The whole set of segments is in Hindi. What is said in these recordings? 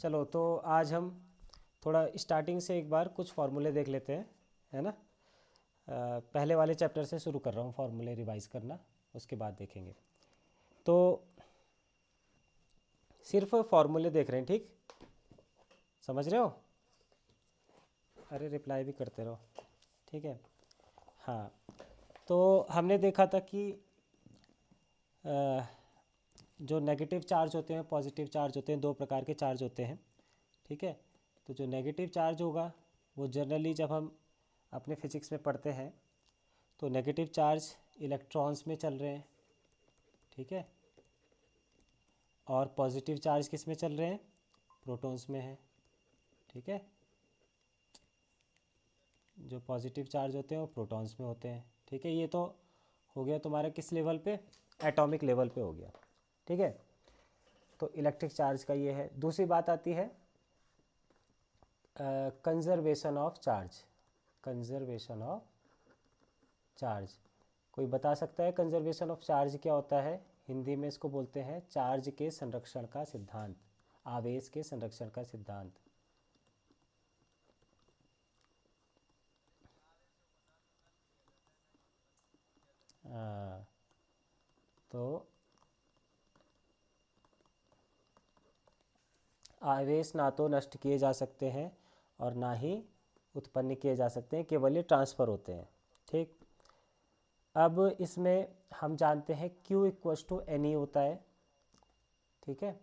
चलो तो आज हम थोड़ा स्टार्टिंग से एक बार कुछ फार्मूले देख लेते हैं, है ना। पहले वाले चैप्टर से शुरू कर रहा हूँ फार्मूले रिवाइज करना, उसके बाद देखेंगे। तो सिर्फ फार्मूले देख रहे हैं, ठीक समझ रहे हो? अरे रिप्लाई भी करते रहो, ठीक है। हाँ, तो हमने देखा था कि अ, जो नेगेटिव चार्ज होते हैं पॉजिटिव चार्ज होते हैं, दो प्रकार के चार्ज होते हैं, ठीक है। तो जो नेगेटिव चार्ज होगा वो जनरली जब हम अपने फिजिक्स में पढ़ते हैं तो नेगेटिव चार्ज इलेक्ट्रॉन्स में चल रहे हैं, ठीक है। और पॉजिटिव चार्ज किस में चल रहे हैं? प्रोटॉन्स में है, ठीक है। जो पॉजिटिव चार्ज होते हैं वो प्रोटॉन्स में होते हैं, ठीक है। ये तो हो गया तुम्हारा किस लेवल पे? एटॉमिक लेवल पे हो गया, ठीक है। तो इलेक्ट्रिक चार्ज का ये है। दूसरी बात आती है conservation of charge. Conservation of charge, कोई बता सकता है कंजर्वेशन ऑफ चार्ज क्या होता है? हिंदी में इसको बोलते हैं चार्ज के संरक्षण का सिद्धांत, आवेश के संरक्षण का सिद्धांत। तो आवेश ना तो नष्ट किए जा सकते हैं और ना ही उत्पन्न किए जा सकते हैं, केवल ये ट्रांसफ़र होते हैं, ठीक। अब इसमें हम जानते हैं Q equals to n e होता है, ठीक है।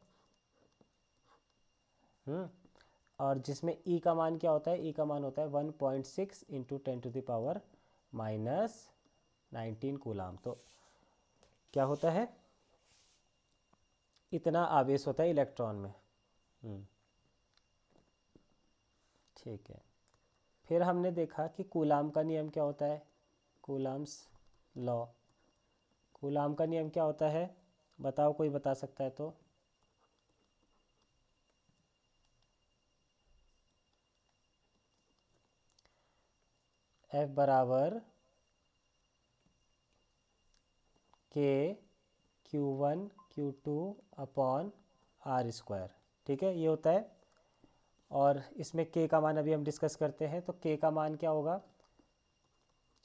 और जिसमें E का मान क्या होता है? E का मान होता है 1.6 इंटू 10⁻⁻19 कूलाम। तो क्या होता है? इतना आवेश होता है इलेक्ट्रॉन में। ठीक है। फिर हमने देखा कि कूलाम का नियम क्या होता है? Coulombs law. कूलाम का नियम क्या होता है? बताओ, कोई बता सकता है तो। F बराबर के Q1 Q2 upon are square, ठीक है, ये होता है। और इसमें K का मान अभी हम डिस्कस करते हैं। तो K का मान क्या होगा?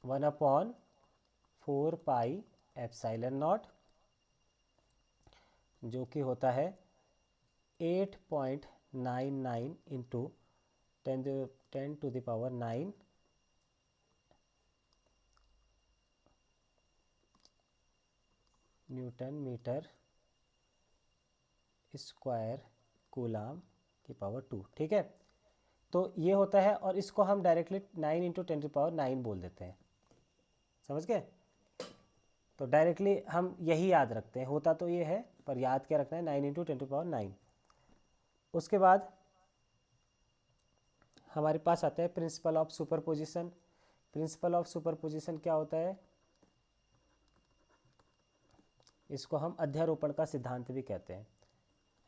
1/4 पाई एप्साइलन नॉट, जो कि होता है 8.99 into 10⁻⁹ newton metre square coulomb की पावर 2, ठीक है। तो ये होता है, और इसको हम डायरेक्टली 9 इंटू 10⁹ बोल देते हैं, समझ गए? तो डायरेक्टली हम यही याद रखते हैं, होता तो ये है पर याद क्या रखना है? 9 इंटू 10⁹। उसके बाद हमारे पास आता है principle of superposition. Principle of superposition क्या होता है? इसको हम अध्यारोपण का सिद्धांत भी कहते हैं,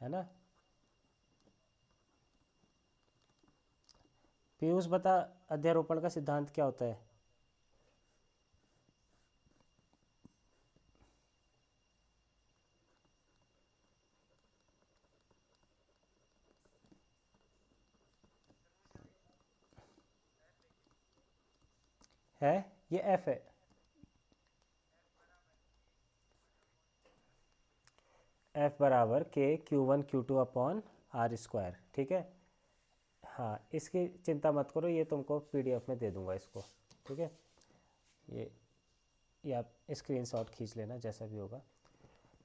है ना। पीयूष बता, अध्यारोपण का सिद्धांत क्या होता है? है ये एफ है। एफ बराबर के Q1 Q2 upon are square, ठीक है। हाँ, इसकी चिंता मत करो, ये तुमको पीडीएफ में दे दूंगा इसको, ठीक है। ये ये आप स्क्रीनशॉट खींच लेना जैसा भी होगा।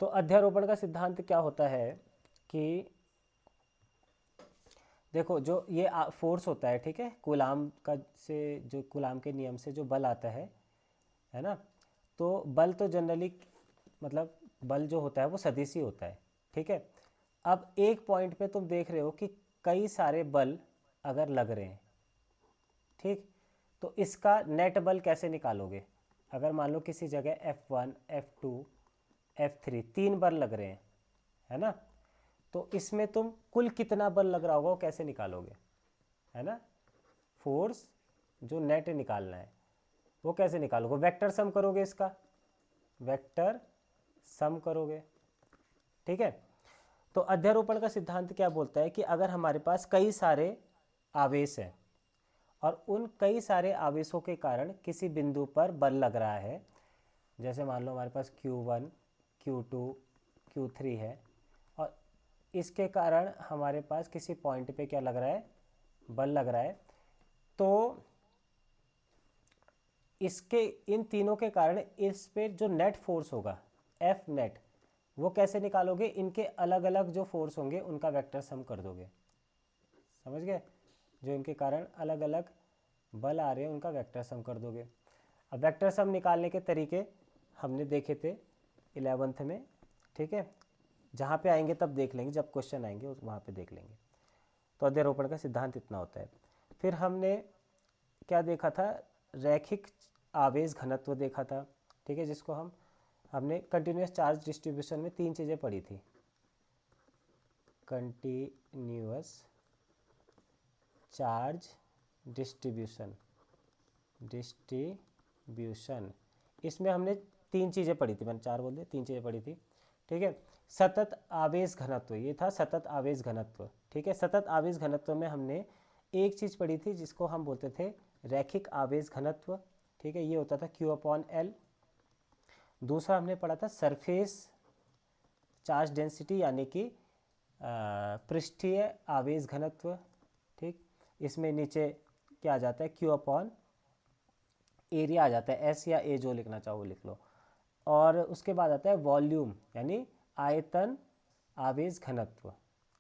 तो अध्यारोपण का सिद्धांत क्या होता है कि देखो, जो ये फोर्स होता है, ठीक है, कूलाम का से जो कूलाम के नियम से जो बल आता है ना। तो बल तो जनरली मतलब बल जो होता है वो सदिश ही होता है, ठीक है। अब एक पॉइंट पे तुम देख रहे हो कि कई सारे बल अगर लग रहे हैं, ठीक, तो इसका नेट बल कैसे निकालोगे? अगर मान लो किसी जगह F1 F2 F3 तीन बल लग रहे हैं, है ना। तो इसमें तुम कुल कितना बल लग रहा होगा वो कैसे निकालोगे? है ना, फोर्स जो नेट निकालना है वो कैसे निकालोगे? वेक्टर सम करोगे इसका, वेक्टर सम करोगे, ठीक है। तो अध्यारोपण का सिद्धांत क्या बोलता है कि अगर हमारे पास कई सारे आवेश हैं और उन कई सारे आवेशों के कारण किसी बिंदु पर बल लग रहा है, जैसे मान लो हमारे पास Q1, Q2, Q3 है, और इसके कारण हमारे पास किसी पॉइंट पे क्या लग रहा है, बल लग रहा है, तो इसके इन तीनों के कारण इस पे जो नेट फोर्स होगा एफ नेट, वो कैसे निकालोगे, इनके अलग अलग जो फोर्स होंगे उनका वेक्टर सम कर दोगे। समझ गए? जो इनके कारण अलग अलग बल आ रहे हैं उनका वेक्टर सम कर दोगे। अब वेक्टर सम निकालने के तरीके हमने देखे थे 11th में, ठीक है, जहाँ पे आएंगे तब देख लेंगे, जब क्वेश्चन आएंगे वहाँ पे देख लेंगे। तो अध्यारोपण का सिद्धांत इतना होता है। फिर हमने क्या देखा था, रैखिक आवेश घनत्व देखा था, ठीक है, जिसको हमने कंटिन्यूस चार्ज डिस्ट्रीब्यूशन में तीन चीज़ें पढ़ी थी। कंटिन्यूस चार्ज डिस्ट्रीब्यूशन इसमें हमने तीन चीज़ें पढ़ी थी, मैंने चार बोल दिया, तीन चीज़ें पढ़ी थी, ठीक है। सतत आवेश घनत्व, ये था सतत आवेश घनत्व, ठीक है। सतत आवेश घनत्व में हमने एक चीज़ पढ़ी थी जिसको हम बोलते थे रैखिक आवेश घनत्व, ठीक है, ये होता था Q/L। दूसरा हमने पढ़ा था सरफेस चार्ज डेंसिटी, यानी कि पृष्ठीय आवेश घनत्व, ठीक। इसमें नीचे क्या आ जाता है, Q/एरिया आ जाता है, S या A जो लिखना चाहो वो लिख लो। और उसके बाद आता है वॉल्यूम, यानी आयतन आवेश घनत्व,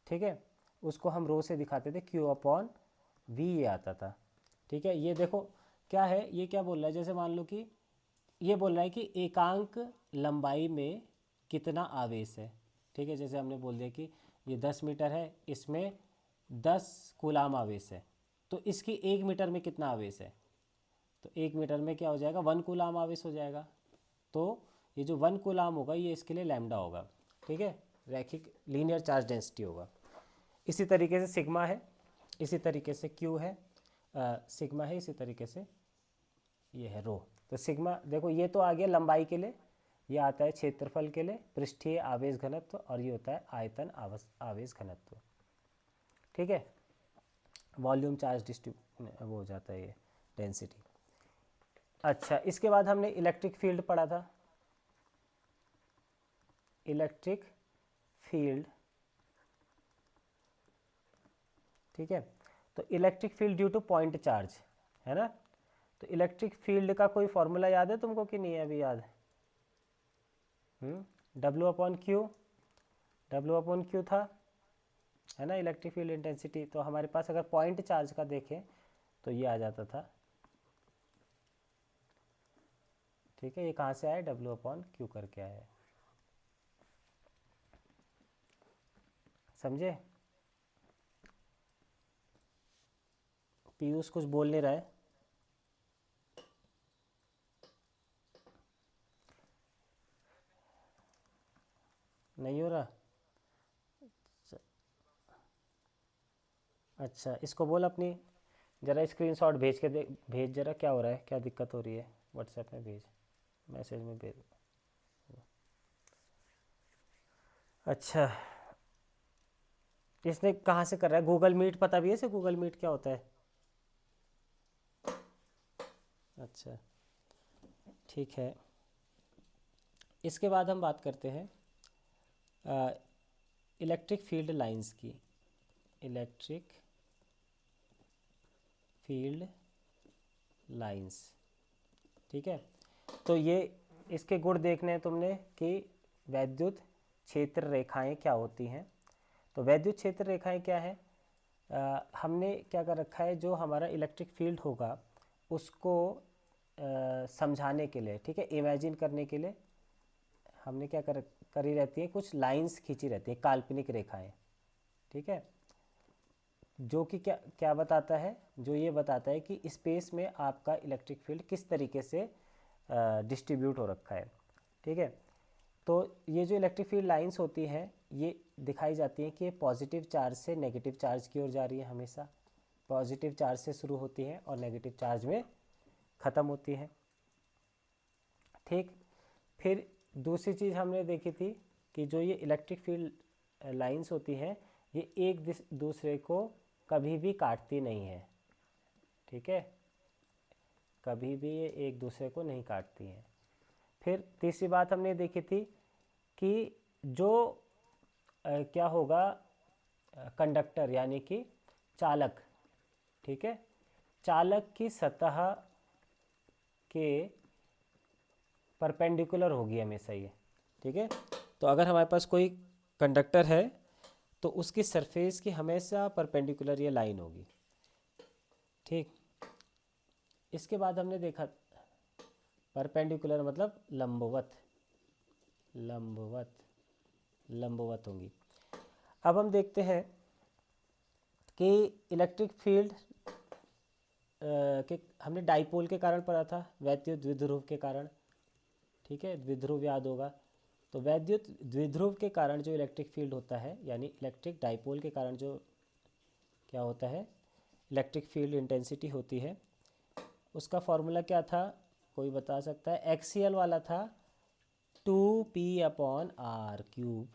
ठीक है, उसको हम रो से दिखाते थे Q/V, ये आता था, ठीक है। ये देखो क्या है, ये क्या बोल रहा है, जैसे मान लो कि ये बोल रहा है कि एकांक लंबाई में कितना आवेश है, ठीक है। जैसे हमने बोल दिया कि ये 10 मीटर है, इसमें 10 कूलाम आवेश है, तो इसकी 1 मीटर में कितना आवेश है, तो 1 मीटर में क्या हो जाएगा, 1 कूलाम आवेश हो जाएगा। तो ये जो 1 कूलाम होगा ये इसके लिए लैम्डा होगा, ठीक है, रैखिक लीनियर चार्ज डेंसिटी होगा। इसी तरीके से सिग्मा है, इसी तरीके से क्यू है, सिग्मा है, इसी तरीके से ये है रो। तो सिग्मा देखो ये तो आ गया लंबाई के लिए, ये आता है क्षेत्रफल के लिए पृष्ठीय आवेश घनत्व, और ये होता है आयतन आवेश घनत्व, ठीक है। वॉल्यूम चार्ज डिस्ट्रीब्यूशन वो हो जाता है ये डेंसिटी। अच्छा, इसके बाद हमने इलेक्ट्रिक फील्ड पढ़ा था, इलेक्ट्रिक फील्ड, ठीक है। तो electric field due two point charge है ना। तो इलेक्ट्रिक फील्ड का कोई फॉर्मूला याद है तुमको कि नहीं है अभी याद? W/Q था, है ना, इलेक्ट्रिक फील्ड इंटेंसिटी। तो हमारे पास अगर पॉइंट चार्ज का देखें तो ये आ जाता था, ठीक है। ये कहाँ से आया, W/Q करके आया है, समझे? पीयूष कुछ बोल नहीं रहा है, नहीं हो रहा? अच्छा, इसको बोल अपनी ज़रा स्क्रीनशॉट भेज के भेज जरा, क्या हो रहा है, क्या दिक्कत हो रही है, व्हाट्सएप में भेज, मैसेज में भेज। अच्छा, इसने कहाँ से कर रहा है, गूगल मीट पता भी है इसे, गूगल मीट क्या होता है? अच्छा, ठीक है। इसके बाद हम बात करते हैं इलेक्ट्रिक फील्ड लाइंस की, इलेक्ट्रिक फील्ड लाइंस, ठीक है। तो ये इसके गुण देखने हैं तुमने कि वैद्युत क्षेत्र रेखाएं क्या होती हैं। तो वैद्युत क्षेत्र रेखाएं क्या है, हमने क्या कर रखा है, जो हमारा इलेक्ट्रिक फील्ड होगा उसको समझाने के लिए, ठीक है, इमेजिन करने के लिए हमने क्या करी रहती है, कुछ लाइंस खींची रहती है, काल्पनिक रेखाएं, ठीक है। जो कि क्या क्या बताता है, जो ये बताता है कि स्पेस में आपका इलेक्ट्रिक फील्ड किस तरीके से डिस्ट्रीब्यूट हो रखा है, ठीक है। तो ये जो इलेक्ट्रिक फील्ड लाइंस होती हैं ये दिखाई जाती हैं कि ये पॉजिटिव चार्ज से नेगेटिव चार्ज की ओर जा रही है, हमेशा पॉजिटिव चार्ज से शुरू होती हैं और नेगेटिव चार्ज में ख़त्म होती हैं, ठीक। फिर दूसरी चीज़ हमने देखी थी कि जो ये इलेक्ट्रिक फील्ड लाइंस होती हैं ये एक दूसरे को कभी भी काटती नहीं है, ठीक है, कभी भी ये एक दूसरे को नहीं काटती हैं। फिर तीसरी बात हमने देखी थी कि जो क्या होगा, कंडक्टर यानी कि चालक, ठीक है, चालक की सतह के परपेंडिकुलर होगी हमेशा ये, ठीक है। तो अगर हमारे पास कोई कंडक्टर है तो उसकी सरफेस की हमेशा परपेंडिकुलर ये लाइन होगी, ठीक। इसके बाद हमने देखा परपेंडिकुलर मतलब लंबवत, लंबवत, लंबवत होंगी। अब हम देखते हैं कि इलेक्ट्रिक फील्ड के हमने डाइपोल के कारण पढ़ा था, वैद्युत द्विध्रुव के कारण, ठीक है, द्विध्रुव याद होगा। तो वैद्युत द्विध्रुव के कारण जो इलेक्ट्रिक फील्ड होता है, यानी इलेक्ट्रिक डाइपोल के कारण जो क्या होता है, इलेक्ट्रिक फील्ड इंटेंसिटी होती है, उसका फॉर्मूला क्या था, कोई बता सकता है? एक्सियल वाला था 2p/r³,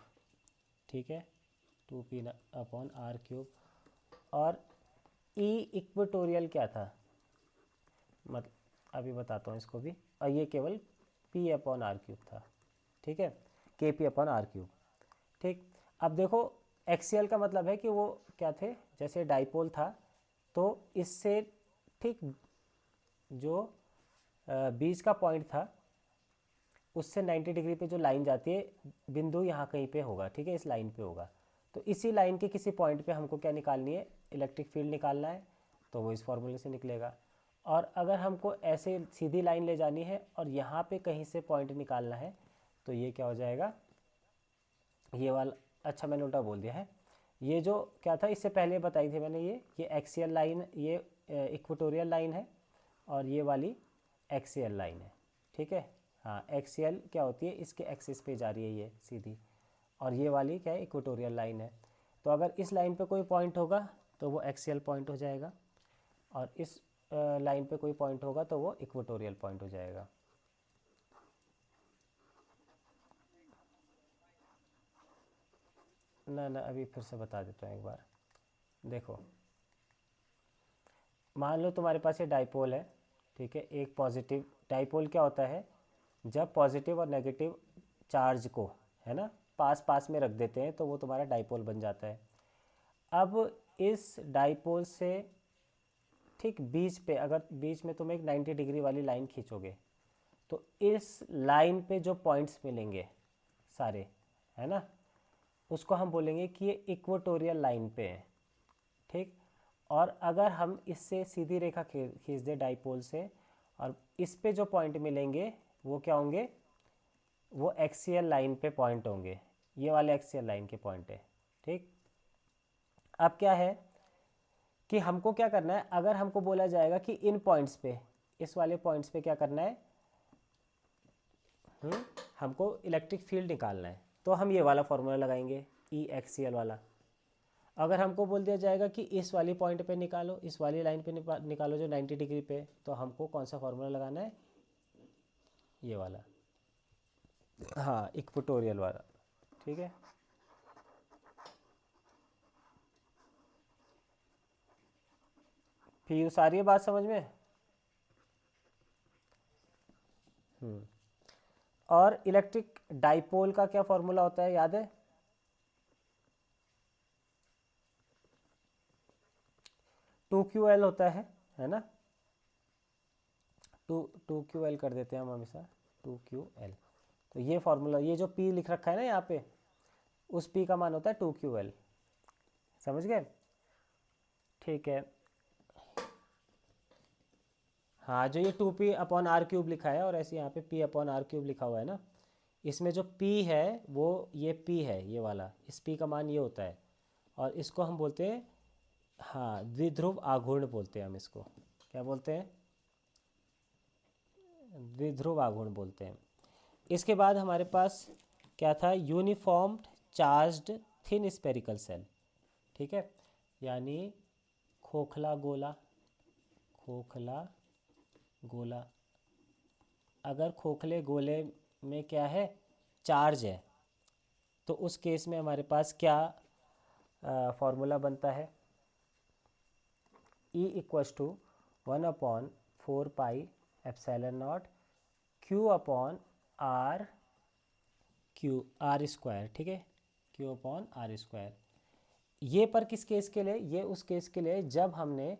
ठीक है, 2p/r³। और ई इक्वेटोरियल क्या था, मतलब अभी बताता हूँ इसको भी, और ये केवल p/r³ था, ठीक है, kp/r³, ठीक। अब देखो एक्सियल का मतलब है कि वो क्या थे, जैसे डाइपोल था तो इससे ठीक जो बीच का पॉइंट था उससे 90 डिग्री पे जो लाइन जाती है, बिंदु यहाँ कहीं पे होगा, ठीक है, इस लाइन पे होगा। तो इसी लाइन के किसी पॉइंट पे हमको क्या निकालनी है, इलेक्ट्रिक फील्ड निकालना है, तो वो इस फॉर्मूले से निकलेगा। और अगर हमको ऐसे सीधी लाइन ले जानी है और यहाँ पे कहीं से पॉइंट निकालना है तो ये क्या हो जाएगा, ये वाला, अच्छा मैंने उल्टा बोल दिया है, ये जो क्या था इससे पहले बताई थी मैंने, ये एक्सियल लाइन, ये इक्वेटोरियल लाइन है, और ये वाली एक्सियल लाइन है, ठीक है। हाँ, एक्सियल क्या होती है, इसके एक्सिस पे जा रही है ये सीधी, और ये वाली क्या है, इक्वेटोरियल लाइन है। तो अगर इस लाइन पे कोई पॉइंट होगा तो वो एक्सियल पॉइंट हो जाएगा, और इस लाइन पे कोई पॉइंट होगा तो वो इक्वेटोरियल पॉइंट हो जाएगा। ना ना, अभी फिर से बता देता हूँ एक बार। देखो, मान लो तुम्हारे पास ये डाइपोल है, ठीक है, एक पॉजिटिव डाइपोल क्या होता है, जब पॉजिटिव और नेगेटिव चार्ज को, है ना, पास पास में रख देते हैं तो वो तुम्हारा डाइपोल बन जाता है। अब इस डाइपोल से ठीक बीच पे, अगर बीच में तुम एक 90 डिग्री वाली लाइन खींचोगे तो इस लाइन पे जो पॉइंट्स मिलेंगे सारे, है ना, उसको हम बोलेंगे कि ये इक्वेटोरियल लाइन पे है, ठीक। और अगर हम इससे सीधी रेखा खींच दें डाइपोल से, और इस पे जो पॉइंट मिलेंगे वो क्या होंगे, वो एक्सियल लाइन पे पॉइंट होंगे, ये वाले एक्सियल लाइन के पॉइंट है, ठीक। अब क्या है कि हमको क्या करना है, अगर हमको बोला जाएगा कि इन पॉइंट्स पे, इस वाले पॉइंट्स पे क्या करना है, हमको इलेक्ट्रिक फील्ड निकालना है, तो हम ये वाला फॉर्मूला लगाएंगे, ई एक्सियल वाला। अगर हमको बोल दिया जाएगा कि इस वाली पॉइंट पे निकालो, इस वाली लाइन पे निकालो जो 90 डिग्री पे, तो हमको कौन सा फॉर्मूला लगाना है, ये वाला, हाँ, इक्वेटोरियल वाला, ठीक है। फिर सारी बात समझ में। और इलेक्ट्रिक डाइपोल का क्या फॉर्मूला होता है, याद है? 2ql होता है ना, 2ql कर देते हैं हम हमेशा, 2ql। तो ये फॉर्मूला, ये जो p लिख रखा है ना यहाँ पे, उस p का मान होता है 2ql, समझ गए? ठीक है, हाँ, जो ये 2p/r³ लिखा है और ऐसे यहाँ पे p/r³ लिखा हुआ है ना, इसमें जो p है वो ये p है, ये वाला, इस p का मान ये होता है, और इसको हम बोलते हैं, हाँ, द्विध्रुव आघूर्ण बोलते हैं हम इसको, क्या बोलते हैं, द्विध्रुव आघूर्ण बोलते हैं। इसके बाद हमारे पास क्या था, uniform charged thin spherical shell, ठीक है, यानी खोखला गोला, खोखला गोला। अगर खोखले गोले में क्या है, चार्ज है, तो उस केस में हमारे पास क्या फॉर्मूला बनता है, E equals to 1/4πε0 Q upon R, Q R square, ठीक है, Q अपॉन आर स्क्वायर। ये पर किस केस के लिए, ये उस केस के लिए जब हमने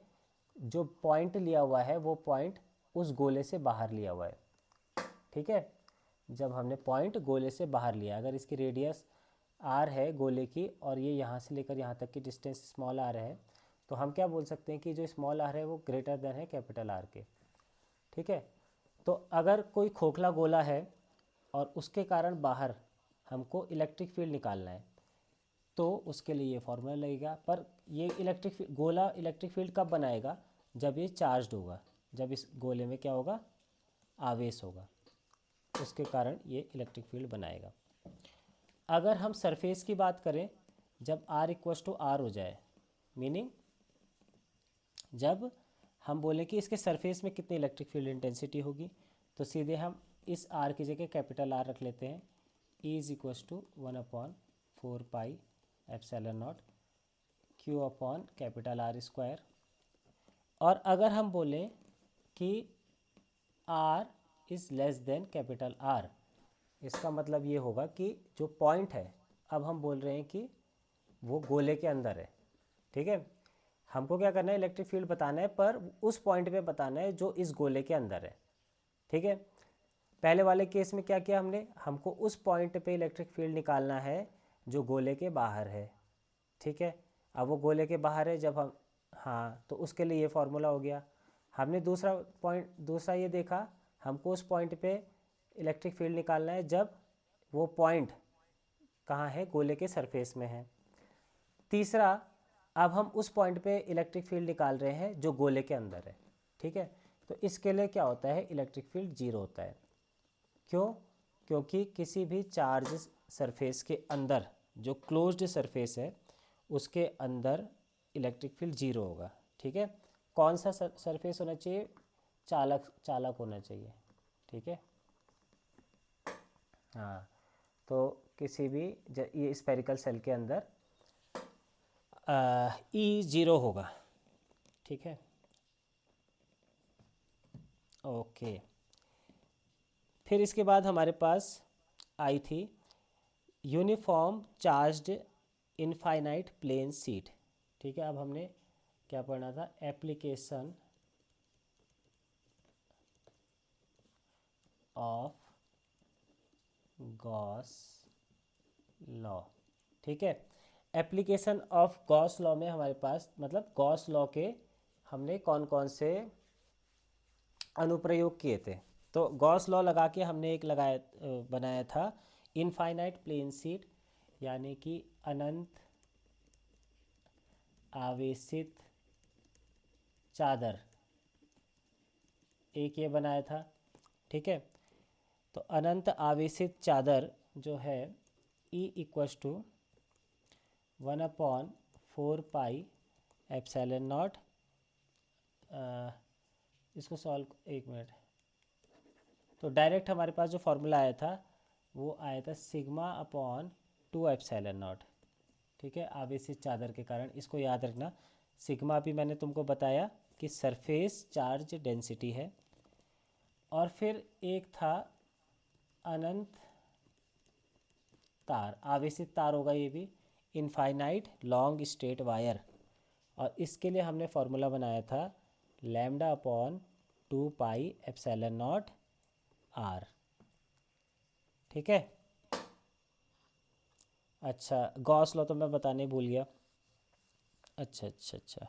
जो पॉइंट लिया हुआ है वो पॉइंट उस गोले से बाहर लिया हुआ है, ठीक है, जब हमने पॉइंट गोले से बाहर लिया, अगर इसकी रेडियस आर है गोले की और ये यहाँ से लेकर यहाँ तक की डिस्टेंस स्मॉल आर है, तो हम क्या बोल सकते हैं कि जो स्मॉल आर है वो ग्रेटर देन है कैपिटल आर के, ठीक है। तो अगर कोई खोखला गोला है और उसके कारण बाहर हमको इलेक्ट्रिक फील्ड निकालना है, तो उसके लिए ये फॉर्मूला लगेगा। पर ये गोला इलेक्ट्रिक फील्ड कब बनाएगा, जब ये चार्ज्ड होगा, जब इस गोले में क्या होगा, आवेश होगा, उसके कारण ये इलेक्ट्रिक फील्ड बनाएगा। अगर हम सरफेस की बात करें, जब r इक्वल्स टू आर हो जाए, मीनिंग जब हम बोलें कि इसके सरफेस में कितनी इलेक्ट्रिक फील्ड इंटेंसिटी होगी, तो सीधे हम इस r की जगह कैपिटल R रख लेते हैं। E is equals to 1/4πε0 Q upon capital R square. और अगर हम बोलें कि R is less than capital R, इसका मतलब ये होगा कि जो पॉइंट है, अब हम बोल रहे हैं कि वो गोले के अंदर है, ठीक है। हमको क्या करना है, इलेक्ट्रिक फील्ड बताना है, पर उस पॉइंट पे बताना है जो इस गोले के अंदर है, ठीक है। पहले वाले केस में क्या किया हमने, हमको उस पॉइंट पे इलेक्ट्रिक फील्ड निकालना है जो गोले के बाहर है, ठीक है। अब वो गोले के बाहर है, जब हम, हाँ, तो उसके लिए ये फार्मूला हो गया। हमने दूसरा ये देखा, हमको उस पॉइंट पे इलेक्ट्रिक फील्ड निकालना है जब वो पॉइंट कहाँ है, गोले के सरफेस में है। तीसरा, अब हम उस पॉइंट पे इलेक्ट्रिक फील्ड निकाल रहे हैं जो गोले के अंदर है, ठीक है। तो इसके लिए क्या होता है, इलेक्ट्रिक फील्ड जीरो होता है। क्यों, क्योंकि किसी भी चार्ज सरफेस के अंदर, जो क्लोज्ड सरफेस है उसके अंदर इलेक्ट्रिक फील्ड जीरो होगा, ठीक है। कौन सा सरफेस होना चाहिए, चालक होना चाहिए, ठीक है। हाँ, तो किसी भी ये स्फेरिकल सेल के अंदर ई जीरो होगा, ठीक है। ओके, फिर इसके बाद हमारे पास आई थी uniform charged infinite plane sheet, ठीक है। अब हमने क्या पढ़ना था, एप्लीकेशन ऑफ गॉस लॉ, ठीक है। एप्लीकेशन ऑफ गॉस लॉ में हमारे पास, मतलब गॉस लॉ के हमने कौन कौन से अनुप्रयोग किए थे। तो गॉस लॉ लगा के हमने एक बनाया था इनफाइनाइट प्लेन शीट, यानी कि अनंत आवेशित चादर, एक ये बनाया था, ठीक है। तो अनंत आवेशित चादर जो है, E इक्वल्स टू 1/4πε0, इसको सॉल्व, एक मिनट। तो डायरेक्ट हमारे पास जो फॉर्मूला आया था वो आया था सिग्मा अपॉन 2ε0, ठीक है, आवेशित चादर के कारण। इसको याद रखना, सिग्मा भी मैंने तुमको बताया कि सरफेस चार्ज डेंसिटी है। और फिर एक था अनंत तार, आवेशित तार होगा ये भी, इनफाइनाइट लॉन्ग स्ट्रेट वायर, और इसके लिए हमने फॉर्मूला बनाया था लैम्डा अपॉन 2πε0 r, ठीक है। अच्छा, गॉस लॉ तो मैं बताने भूल गया। अच्छा,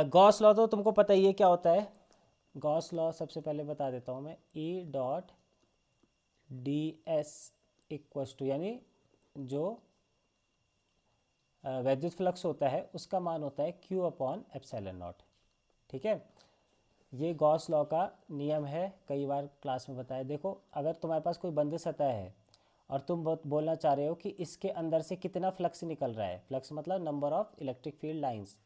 गॉस लॉ तो तुमको पता ही है क्या होता है। गॉस लॉ सबसे पहले बता देता हूँ मैं, E dot d s equals to, यानी जो वैद्युत फ्लक्स होता है उसका मान होता है Q अपॉन ε0, ठीक है। ये गॉस लॉ का नियम है, कई बार क्लास में बताया। देखो, अगर तुम्हारे पास कोई बंद सतह है और तुम बोलना चाह रहे हो कि इसके अंदर से कितना फ्लक्स निकल रहा है, फ्लक्स मतलब number of electric field lines,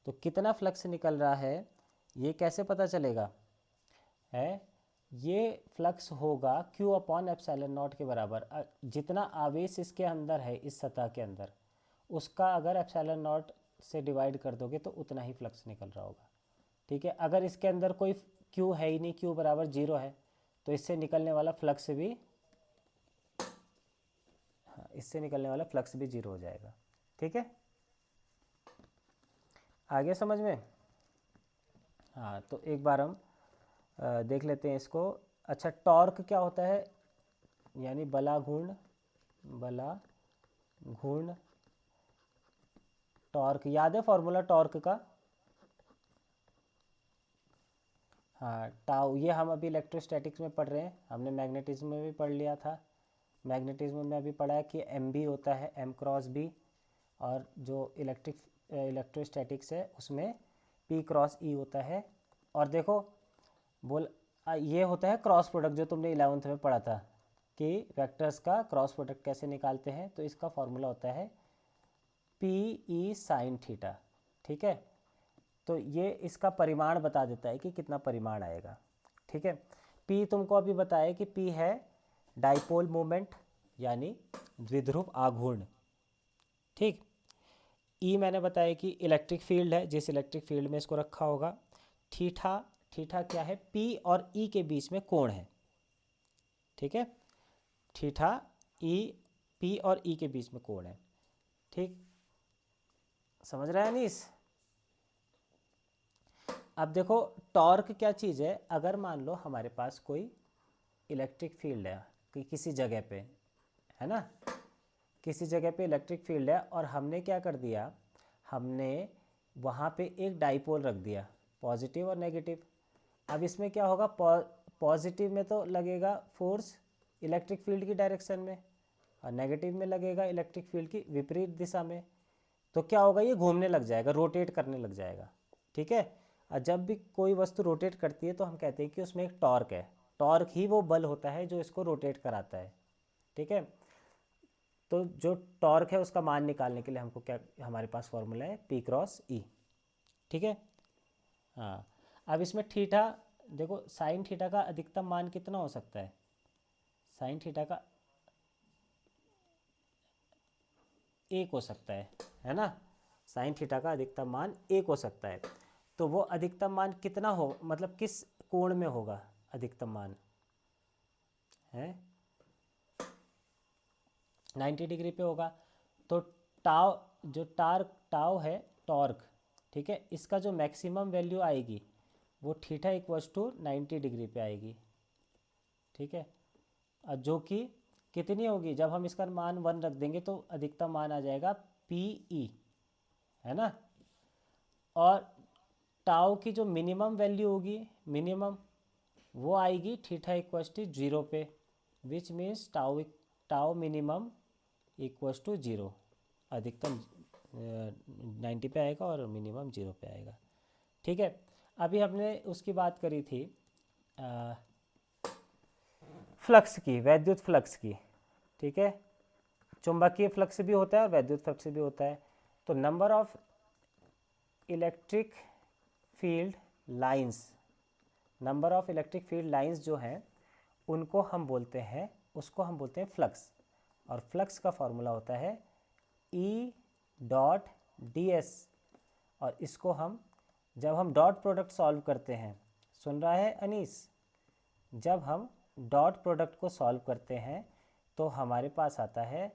तो कितना फ्लक्स निकल रहा है ये कैसे पता चलेगा, है ये फ्लक्स होगा Q अपॉन एप्सिलॉन नॉट के बराबर। जितना आवेश इसके अंदर है इस सतह के अंदर, उसका अगर एप्सिलॉन नॉट से डिवाइड कर दोगे तो उतना ही फ्लक्स निकल रहा होगा। ठीक है, अगर इसके अंदर कोई Q है ही नहीं, Q बराबर 0 है, तो इससे निकलने वाला फ्लक्स भी, हाँ, इससे निकलने वाला फ्लक्स भी 0 हो जाएगा। ठीक है, आगे समझ में। हाँ, तो एक बार हम देख लेते हैं इसको। अच्छा, टॉर्क क्या होता है, यानी बला घूर्ण टॉर्क। याद है फॉर्मूला टॉर्क का? हाँ, टाउ, ये हम अभी इलेक्ट्रोस्टैटिक्स में पढ़ रहे हैं, हमने मैग्नेटिज्म में भी पढ़ लिया था। मैग्नेटिज्म में अभी पढ़ा है कि एम बी होता है, एम क्रॉस बी, और जो इलेक्ट्रोस्टैटिक्स है उसमें पी क्रॉस ई होता है। और देखो ये होता है क्रॉस प्रोडक्ट, जो तुमने 11th में पढ़ा था कि वेक्टर्स का क्रॉस प्रोडक्ट कैसे निकालते हैं। तो इसका फॉर्मूला होता है पी ई साइन थीटा। ठीक है, तो ये इसका परिमाण बता देता है कि कितना परिमाण आएगा। ठीक है, पी तुमको अभी बताया कि पी है डाइपोल मोमेंट, यानी द्विध्रुव आघूर्ण। ठीक, ई मैंने बताया कि इलेक्ट्रिक फील्ड है, जिस इलेक्ट्रिक फील्ड में इसको रखा होगा। थीटा, थीटा क्या है, पी और ई के बीच में कोण है। ठीक है, थीटा ई, पी और ई के बीच में कोण है। ठीक, समझ रहा है अनीस? अब देखो टॉर्क क्या चीज़ है। अगर मान लो हमारे पास कोई इलेक्ट्रिक फील्ड है कि किसी जगह पे, है ना, किसी जगह पे इलेक्ट्रिक फील्ड है, और हमने क्या कर दिया, हमने वहाँ पे एक डाइपोल रख दिया, पॉजिटिव और नेगेटिव। अब इसमें क्या होगा, पॉजिटिव में तो लगेगा फोर्स इलेक्ट्रिक फील्ड की डायरेक्शन में, और नेगेटिव में लगेगा इलेक्ट्रिक फील्ड की विपरीत दिशा में। तो क्या होगा, ये घूमने लग जाएगा, रोटेट करने लग जाएगा। ठीक है, और जब भी कोई वस्तु रोटेट करती है तो हम कहते हैं कि उसमें एक टॉर्क है। टॉर्क ही वो बल होता है जो इसको रोटेट कराता है। ठीक है, तो जो टॉर्क है उसका मान निकालने के लिए हमको क्या, हमारे पास फॉर्मूला है पी क्रॉस ई। ठीक है, हाँ, अब इसमें थीटा देखो, साइन थीटा का अधिकतम मान कितना हो सकता है, साइन थीटा का 1 हो सकता है ना, साइन थीटा का अधिकतम मान 1 हो सकता है। तो वो अधिकतम मान कितना हो, मतलब किस कोण में होगा अधिकतम मान, है 90 डिग्री पे होगा। तो टाव, जो टाव है टॉर्क, ठीक है, इसका जो मैक्सिमम वैल्यू आएगी वो थीटा इक्वल्स टू 90 डिग्री पे आएगी। ठीक है, और जो कि कितनी होगी, जब हम इसका मान 1 रख देंगे तो अधिकतम मान आ जाएगा पी ई, है ना। और टाव की जो मिनिमम वैल्यू होगी, मिनिमम वो आएगी थीटा इक्वल्स टू 0 पे, which means tau minimum equals to 0। अधिकतम 90 पे आएगा और मिनिमम 0 पे आएगा। ठीक है, अभी हमने उसकी बात करी थी फ्लक्स की, वैद्युत फ्लक्स की। ठीक है, चुंबकीय फ्लक्स भी होता है और वैद्युत फ्लक्स भी होता है। तो number of electric field lines, number of electric field lines जो हैं उनको हम बोलते हैं, उसको हम बोलते हैं फ्लक्स। और फ्लक्स का फॉर्मूला होता है ई डॉट डी एस। और इसको हम, जब हम डॉट प्रोडक्ट सॉल्व करते हैं, सुन रहा है अनीस, जब हम डॉट प्रोडक्ट को सॉल्व करते हैं तो हमारे पास आता है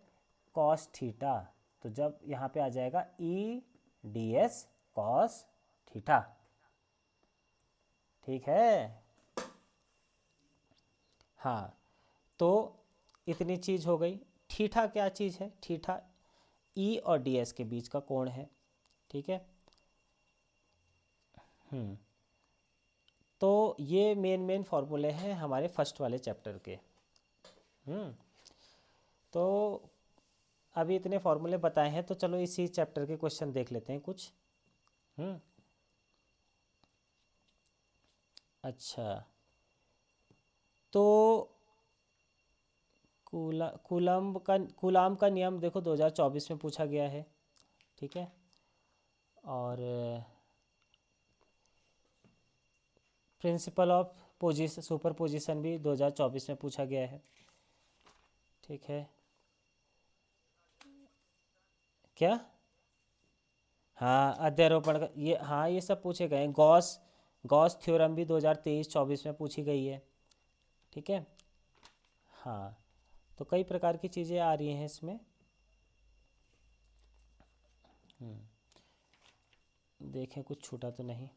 कॉस थीटा। तो जब यहाँ पे आ जाएगा E D S cos theta. ठीक है, हाँ, तो इतनी चीज़ हो गई। थीटा क्या चीज़ है, थीटा ई और डी एस के बीच का कोण है। ठीक है, तो ये मेन फॉर्मूले हैं हमारे फर्स्ट वाले चैप्टर के। तो अभी इतने फॉर्मूले बताए हैं, तो चलो इसी चैप्टर के क्वेश्चन देख लेते हैं कुछ। अच्छा, तो कूलाम का नियम देखो 2024 में पूछा गया है। ठीक है, और प्रिंसिपल ऑफ सुपर पोजिशन भी 2024 में पूछा गया है। ठीक है, क्या? हाँ, अध्यारोपण का ये, हाँ ये सब पूछे गए हैं। गॉस गॉस थ्योरम भी 2023-24 में पूछी गई है। ठीक है, हाँ, तो कई प्रकार की चीज़ें आ रही हैं इसमें। देखें कुछ छूटा तो नहीं।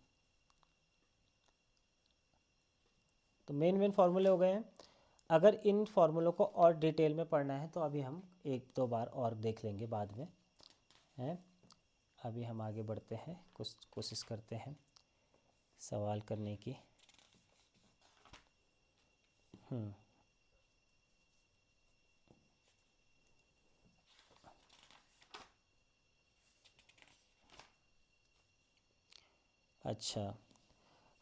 तो मेन फार्मूले हो गए हैं। अगर इन फार्मूलों को और डिटेल में पढ़ना है तो अभी हम एक दो बार और देख लेंगे बाद में, हैं। अभी हम आगे बढ़ते हैं, कुछ कोशिश करते हैं सवाल करने की। अच्छा,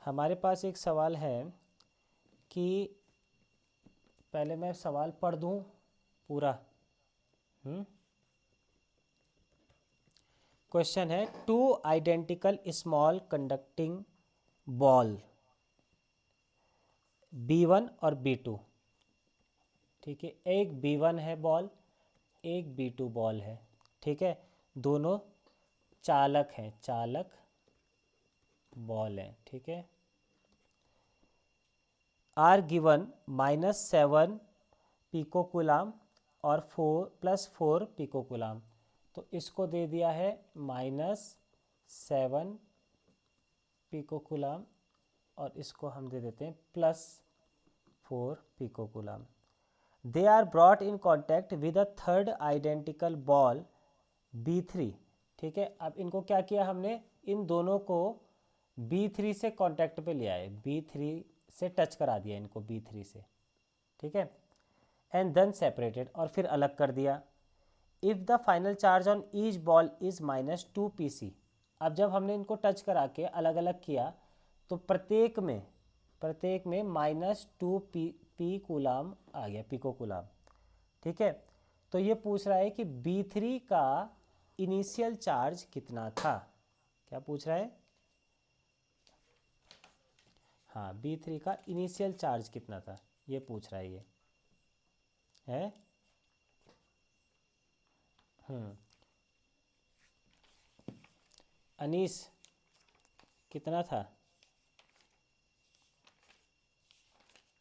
हमारे पास एक सवाल है कि पहले मैं सवाल पढ़ दूं पूरा। क्वेश्चन है, two identical small conducting ball B1 और B2। ठीक है, एक B1 है बॉल, एक B2 बॉल है। ठीक है, दोनों चालक हैं, चालक बॉल है। ठीक है, आर गिवन -7 पिकोकुलाम और 4 + 4 पिकोकुलाम। तो इसको दे दिया है -7 पिकोकुलाम और इसको हम दे देते हैं +4 picocoulomb. They are brought in contact with a third identical ball B3। ठीक है, अब इनको क्या किया हमने, इन दोनों को B3 से कांटेक्ट पे लिया है, B3 से टच करा दिया इनको, B3 से। ठीक है, एंड देन सेपरेटेड, और फिर अलग कर दिया। If the final charge on each ball is -2 PC। अब जब हमने इनको टच करा के अलग अलग किया तो प्रत्येक में -2 पी कूलाम आ गया, पिको कूलाम। ठीक है, तो ये पूछ रहा है कि B3 का इनिशियल चार्ज कितना था। क्या पूछ रहा है? हाँ, B3 का इनिशियल चार्ज कितना था, ये पूछ रहा है ये, है। अनीस, कितना था,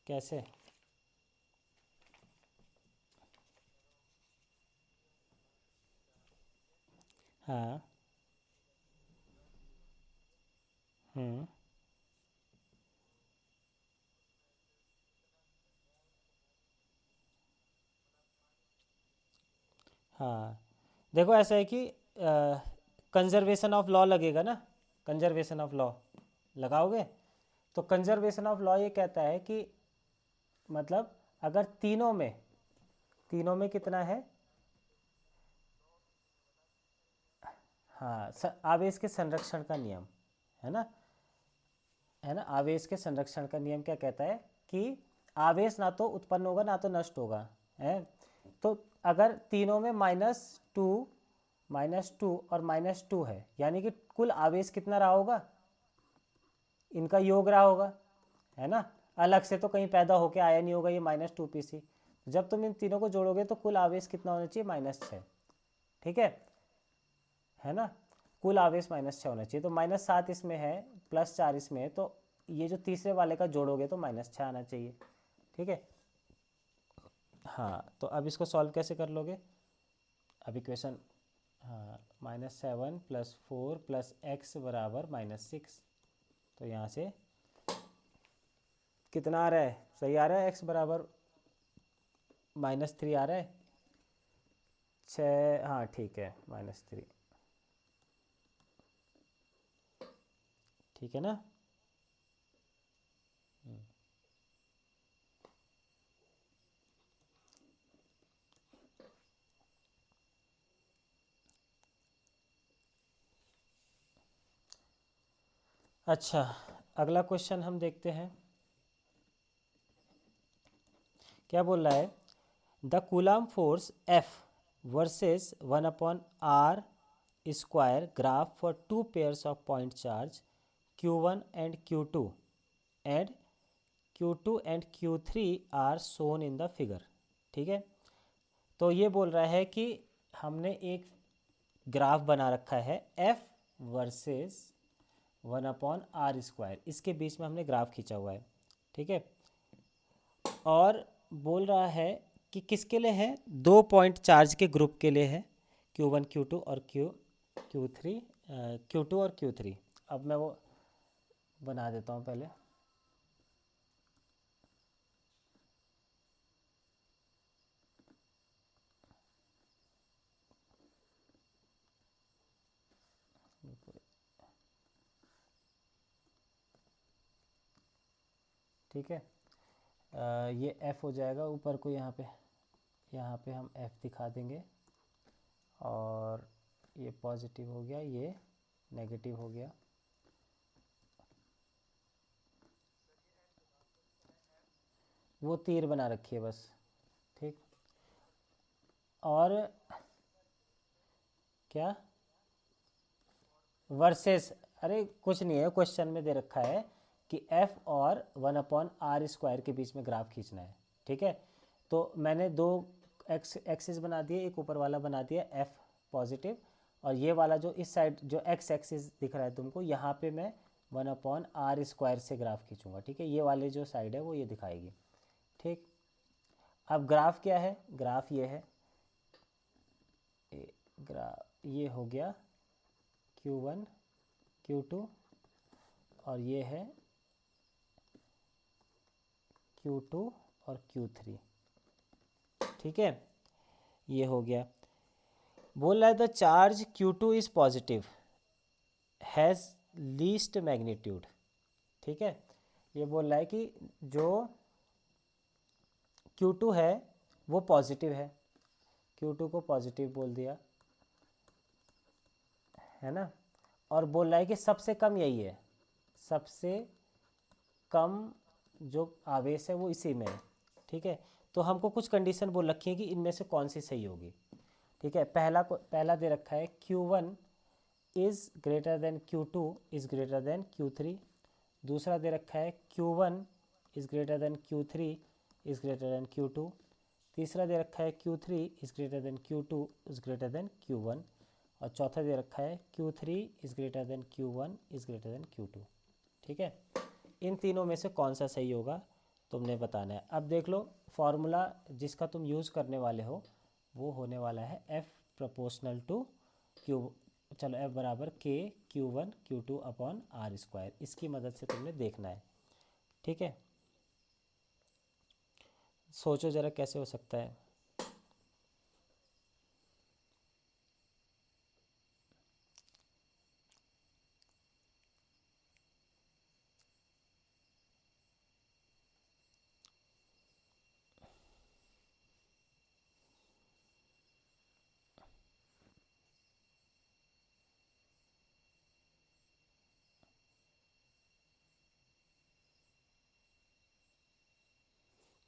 कैसे? हाँ। हम्म। हाँ, देखो ऐसा है कि कंजर्वेशन ऑफ लॉ लगेगा ना, कंजर्वेशन ऑफ लॉ लगाओगे। तो कंजर्वेशन ऑफ लॉ ये कहता है कि मतलब अगर तीनों में कितना है, हाँ, आवेश के संरक्षण का नियम, है ना, आवेश के संरक्षण का नियम क्या कहता है कि आवेश ना तो उत्पन्न होगा ना तो नष्ट होगा, है। तो अगर तीनों में -2 और -2 है, यानी कि कुल आवेश कितना रहा होगा, इनका योग रहा होगा, है ना। अलग से तो कहीं पैदा होके आया नहीं होगा ये -2 PC। जब तुम इन तीनों को जोड़ोगे तो कुल आवेश कितना होना चाहिए, -6। ठीक है ना, कुल आवेश -6 होना चाहिए। तो -7 इसमें है, +4 इसमें है, तो ये जो तीसरे वाले का जोड़ोगे तो -6 आना चाहिए। ठीक है, हाँ, तो अब इसको सॉल्व कैसे कर लोगे, अब इक्वेशन, हाँ, -7 + 4 + x बराबर -6। तो यहाँ से कितना आ रहा है, सही आ रहा है, x बराबर -3 आ रहा है, 6, हाँ ठीक है, -3। ठीक है ना। अच्छा, अगला क्वेश्चन हम देखते हैं, क्या बोल रहा है। The coulomb force F versus 1/r square graph for 2 pairs of point charge Q1 and Q2 and Q2 and Q3 are shown in the figure. ठीक है, तो ये बोल रहा है कि हमने एक ग्राफ बना रखा है F वर्सेस 1/r², इसके बीच में हमने ग्राफ खींचा हुआ है। ठीक है, और बोल रहा है कि किसके लिए है, 2 पॉइंट चार्ज के ग्रुप के लिए है, Q1 Q2 और Q3, Q2 और Q3। अब मैं वो बना देता हूँ पहले। ठीक है, ये F हो जाएगा ऊपर को, यहाँ पे हम F दिखा देंगे, और ये पॉजिटिव हो गया, ये नेगेटिव हो गया। वो तीर बना रखी है बस। ठीक, और क्या वर्सेस, अरे कुछ नहीं है, क्वेश्चन में दे रखा है कि F और 1/r² के बीच में ग्राफ खींचना है। ठीक है, तो मैंने दो एक्सिस बना दिए, एक ऊपर वाला बना दिया F पॉजिटिव, और ये वाला जो इस साइड जो एक्स एक्सिस दिख रहा है तुमको, यहाँ पे मैं 1/r² से ग्राफ खींचूंगा। ठीक है, ये वाली जो साइड है वो ये दिखाएगी। ठीक, अब ग्राफ क्या है, ग्राफ ये है, ग्राफ ये हो गया Q1 Q2, और ये है Q2 और Q3। ठीक है, ये हो गया। बोल रहा है the charge Q2 is positive has least magnitude. ठीक है, ये बोल रहा है कि जो Q2 है वो पॉजिटिव है, Q2 को पॉजिटिव बोल दिया है ना, और बोल रहा है कि सबसे कम यही है, सबसे कम जो आवेश है वो इसी में है। ठीक है, तो हमको कुछ कंडीशन बोल रखी है कि इनमें से कौन सी सही होगी। ठीक है, पहला दे रखा है Q1 is greater than Q2 is greater than Q3। दूसरा दे रखा है Q1 is greater than Q3 is greater than Q2। तीसरा दे रखा है Q3 is greater than Q2 is greater than Q1। और चौथा दे रखा है Q3 is greater than Q1 is greater than Q2। ठीक है, इन तीनों में से कौन सा सही होगा तुमने बताना है। अब देख लो, फॉर्मूला जिसका तुम यूज़ करने वाले हो वो होने वाला है F प्रोपोर्शनल टू Q, चलो F बराबर K Q1 Q2/r², इसकी मदद से तुमने देखना है। ठीक है, सोचो ज़रा कैसे हो सकता है।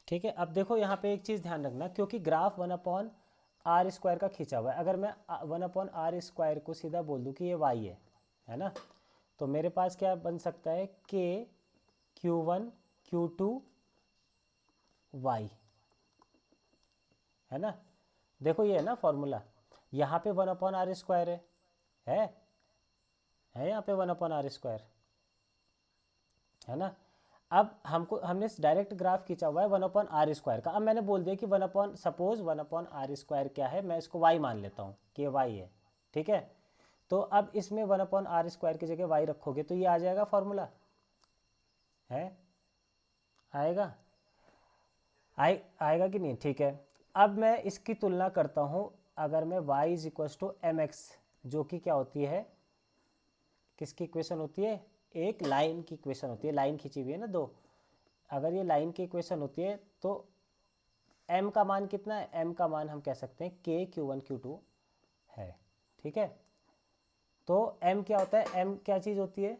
ठीक है, अब देखो यहाँ पे एक चीज़ ध्यान रखना, क्योंकि ग्राफ 1/r² का खींचा हुआ है, अगर मैं 1/r² को सीधा बोल दूँ कि ये y है ना, तो मेरे पास क्या बन सकता है, K Q1 Q2 y, है ना। देखो ये है ना फॉर्मूला, यहाँ पे 1/r² है यहाँ पे 1/r², है ना। अब हमने डायरेक्ट ग्राफ खींचा हुआ है 1/r² का। अब मैंने बोल दिया कि सपोज 1/r² क्या है, मैं इसको y मान लेता हूँ कि y है। ठीक है, तो अब इसमें 1/r² की जगह y रखोगे तो ये आ जाएगा फॉर्मूला, है आएगा, आएगा कि नहीं। ठीक है, अब मैं इसकी तुलना करता हूँ, अगर मैं y is equal to m x, जो कि क्या होती है, किसकी इक्वेशन होती है, एक लाइन की इक्वेशन होती है, लाइन खींची हुई है ना दो, अगर ये लाइन की इक्वेशन होती है तो m का मान कितना है, m का मान हम कह सकते हैं K Q1 Q2 है। ठीक है, तो m क्या होता है, m क्या चीज़ होती है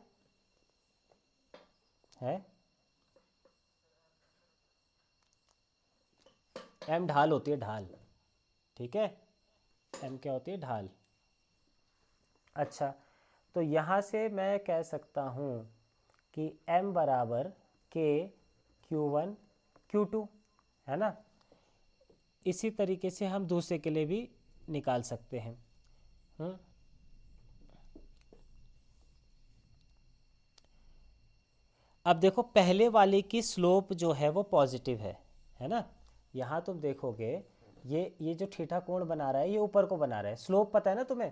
m ढाल होती है, ढाल। ठीक है, m क्या होती है, ढाल। अच्छा, तो यहाँ से मैं कह सकता हूँ कि m बराबर K Q1 Q2, है ना। इसी तरीके से हम दूसरे के लिए भी निकाल सकते हैं। अब देखो पहले वाले की स्लोप जो है वो पॉजिटिव है ना। यहाँ तुम देखोगे ये जो थीटा कोण बना रहा है ये ऊपर को बना रहा है। स्लोप पता है ना तुम्हें,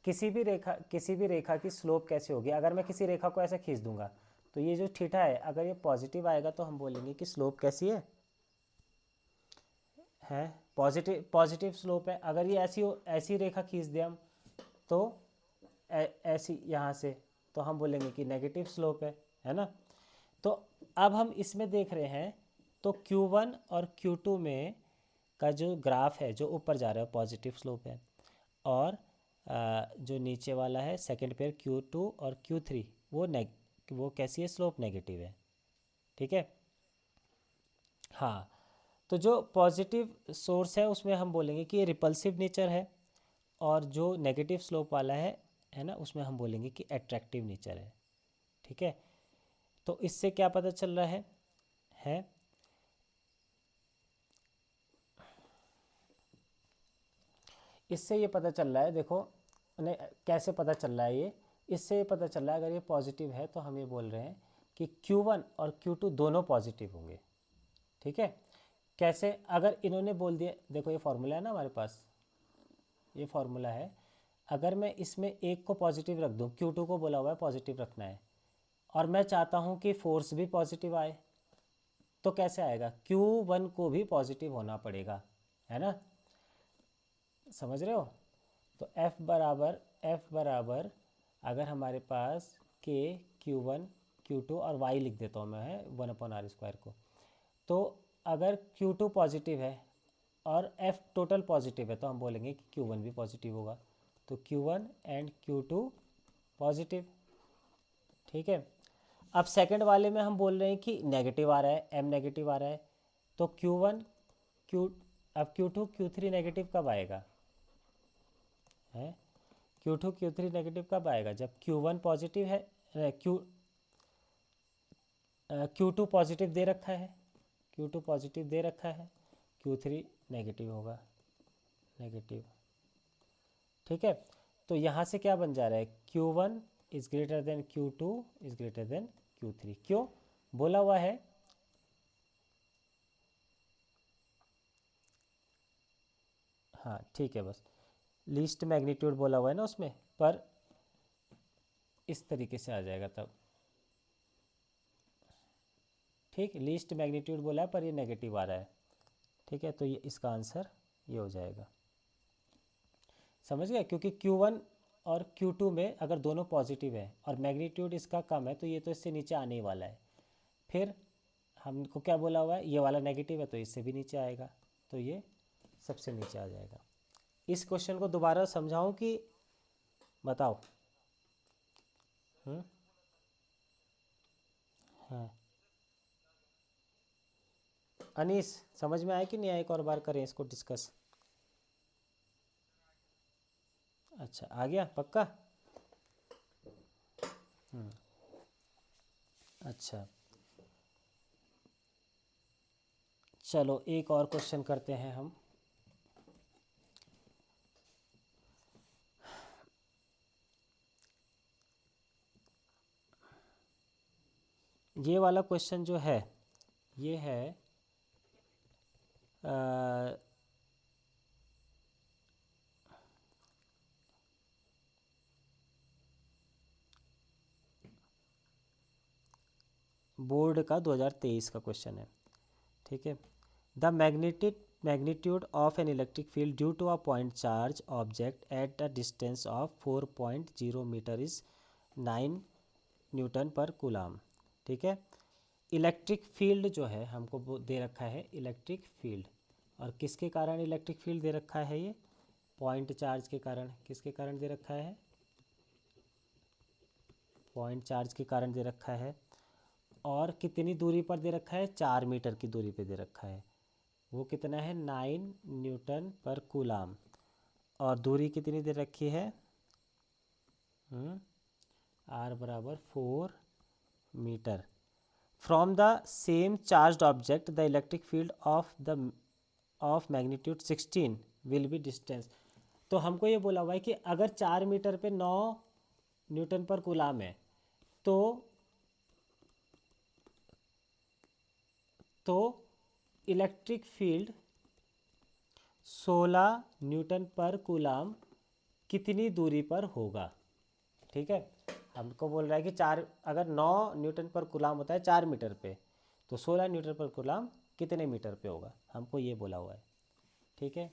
किसी भी रेखा की स्लोप कैसे होगी। अगर मैं किसी रेखा को ऐसे खींच दूंगा तो ये जो थीटा है अगर ये पॉजिटिव आएगा तो हम बोलेंगे कि स्लोप कैसी है पॉजिटिव, पॉजिटिव स्लोप है। अगर ये ऐसी रेखा खींच दिया हम तो ऐसी यहाँ से, तो हम बोलेंगे कि नेगेटिव स्लोप है ना। तो अब हम इसमें देख रहे हैं तो Q1 और Q2 में का जो ग्राफ है जो ऊपर जा रहा है पॉजिटिव स्लोप है, और जो नीचे वाला है सेकंड पेयर Q2 और Q3 वो कैसी है, स्लोप नेगेटिव है। ठीक है। हाँ, तो जो पॉजिटिव सोर्स है उसमें हम बोलेंगे कि ये रिपल्सिव नेचर है, और जो नेगेटिव स्लोप वाला है ना, उसमें हम बोलेंगे कि एट्रैक्टिव नेचर है। ठीक है। तो इससे क्या पता चल रहा है इससे ये पता चल रहा है, देखो उन्हें कैसे पता चल रहा है ये, इससे ये पता चल रहा है अगर ये पॉजिटिव है तो हम ये बोल रहे हैं कि Q1 और Q2 दोनों पॉजिटिव होंगे। ठीक है। कैसे, अगर इन्होंने बोल दिया, देखो ये फॉर्मूला है ना हमारे पास, ये फॉर्मूला है। अगर मैं इसमें एक को पॉजिटिव रख दूं, Q2 को बोला हुआ है पॉजिटिव रखना है, और मैं चाहता हूं कि फोर्स भी पॉजिटिव आए, तो कैसे आएगा, Q1 को भी पॉजिटिव होना पड़ेगा, है ना। समझ रहे हो। तो F बराबर अगर हमारे पास K Q1 Q2 और Y लिख देता हूँ मैं 1/r² को, तो अगर Q2 पॉजिटिव है और F टोटल पॉजिटिव है तो हम बोलेंगे कि Q1 भी पॉजिटिव होगा। तो Q1 एंड Q2 पॉजिटिव। ठीक है। अब सेकंड वाले में हम बोल रहे हैं कि नेगेटिव आ रहा है, M नेगेटिव आ रहा है, तो Q अब Q2 Q3 नेगेटिव कब आएगा है, Q2 Q3 नेगेटिव कब आएगा, जब Q1 पॉजिटिव है, Q2 पॉजिटिव दे रखा है, Q2 पॉजिटिव दे रखा है, Q3 नेगेटिव होगा, नेगेटिव। ठीक है। तो यहाँ से क्या बन जा रहा है, Q1 is greater than Q2 is greater than Q3। क्यों बोला हुआ है, हाँ ठीक है, बस लीस्ट मैग्नीट्यूड बोला हुआ है ना उसमें, पर इस तरीके से आ जाएगा तब। ठीक, लीस्ट मैग्नीट्यूड बोला है पर ये नेगेटिव आ रहा है। ठीक है, तो ये इसका आंसर ये हो जाएगा। समझ गए, क्योंकि Q1 और Q2 में अगर दोनों पॉजिटिव है और मैग्नीट्यूड इसका कम है तो ये तो इससे नीचे आने ही वाला है। फिर हमको क्या बोला हुआ है, ये वाला नेगेटिव है तो इससे भी नीचे आएगा, तो ये सबसे नीचे आ जाएगा। इस क्वेश्चन को दोबारा समझाऊं कि बताओ। हम्म। हाँ, अनीस समझ में आया कि नहीं आया, एक और बार करें इसको डिस्कस। अच्छा, आ गया पक्का। अच्छा, चलो एक और क्वेश्चन करते हैं हम। ये वाला क्वेश्चन जो है ये है बोर्ड का 2023 का क्वेश्चन है। ठीक है। The magnitude of an electric field due to a point charge object at a distance of 4.0 metre is 9 newton per coulomb. ठीक है। इलेक्ट्रिक फील्ड जो है हमको दे रखा है इलेक्ट्रिक फील्ड, और किसके कारण इलेक्ट्रिक फील्ड दे रखा है, ये पॉइंट चार्ज के कारण। किसके कारण दे रखा है, पॉइंट चार्ज के कारण दे रखा है। और कितनी दूरी पर दे रखा है, 4 मीटर की दूरी पे दे रखा है। वो कितना है, 9 न्यूटन पर कूलाम। और दूरी कितनी दे रखी है, R बराबर 4 metre. From the same charged object the electric field of magnitude 16 will be distance. तो हमको ये बोला हुआ है कि अगर 4 मीटर पे 9 न्यूटन पर कूलाम है, तो electric field 16 Newton per coulomb कितनी दूरी पर होगा। ठीक है, हमको बोल रहा है कि अगर 9 न्यूटन पर कूलाम होता है 4 मीटर पे, तो 16 न्यूटन पर कूलाम कितने मीटर पे होगा, हमको ये बोला हुआ है। ठीक है।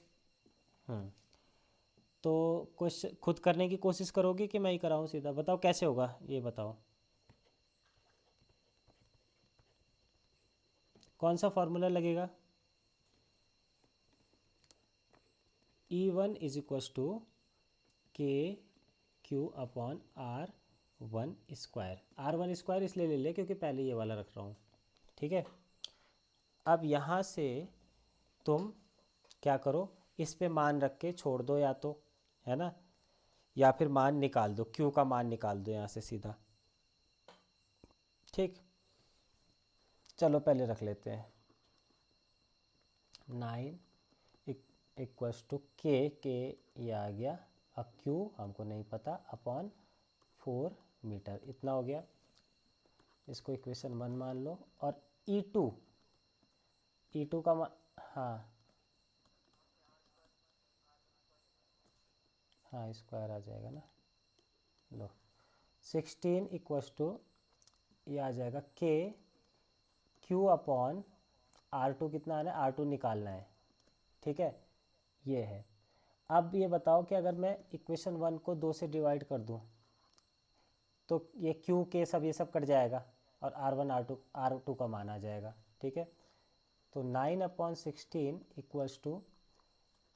तो क्वेश्चन खुद करने की कोशिश करोगे कि मैं ही कराऊँ सीधा, बताओ कैसे होगा ये बताओ। कौन सा फॉर्मूला लगेगा? E1 is equals to KQ/R1 स्क्वायर। R1 स्क्वायर इसलिए ले ले क्योंकि पहले ये वाला रख रहा हूँ। ठीक है, अब यहाँ से तुम क्या करो, इस पे मान रख के छोड़ दो या तो, है ना, या फिर मान निकाल दो, Q का मान निकाल दो यहाँ से सीधा। ठीक, चलो पहले रख लेते हैं 9 इक्वस टू के ये आ गया, अब Q हमको नहीं पता, अपॉन 4 मीटर, इतना हो गया। इसको इक्वेशन 1 मान लो। और E2 का हाँ हाँ स्क्वायर आ जाएगा ना। लो 16 इक्वस टू ये आ जाएगा Q/R2, कितना आना है, R2 निकालना है। ठीक है, ये है। अब ये बताओ कि अगर मैं इक्वेशन 1 को 2 से डिवाइड कर दूं, तो ये Q के सब ये सब कट जाएगा और R2 का मान आ जाएगा। ठीक है, तो 9/16 equals to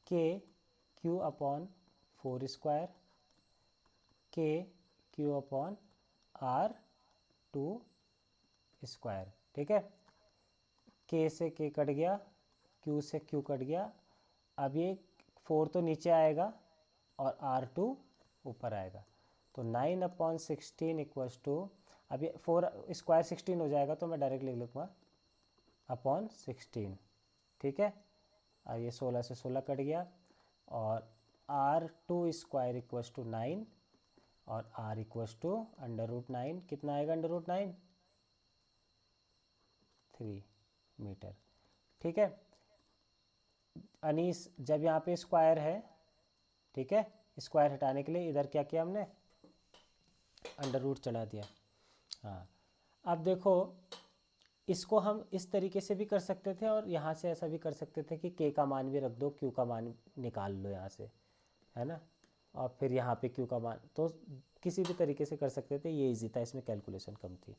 KQ/4 square KQ/R2 square. ठीक है, K से K कट गया, Q से Q कट गया। अब ये 4 तो नीचे आएगा और R2 ऊपर आएगा, तो 9/16 इक्वल्स टू, अब ये 4 स्क्वायर 16 हो जाएगा, तो मैं डायरेक्ट लिख लूँगा अपॉन 16। ठीक है, अब ये 16 से 16 कट गया और R2 स्क्वायर इक्वल्स टू 9 और R इक्वल्स टू √9, कितना आएगा √9? 3 मीटर। ठीक है, अनीस जब यहाँ पे स्क्वायर है, ठीक है, स्क्वायर हटाने के लिए इधर क्या किया हमने, √ चढ़ा दिया। हाँ, अब देखो इसको हम इस तरीके से भी कर सकते थे और यहाँ से ऐसा भी कर सकते थे कि K का मान भी रख दो, Q का मान निकाल लो यहाँ से, है ना, और फिर यहाँ पे Q का मान, तो किसी भी तरीके से कर सकते थे, ये इजी था, इसमें कैलकुलेशन कम थी।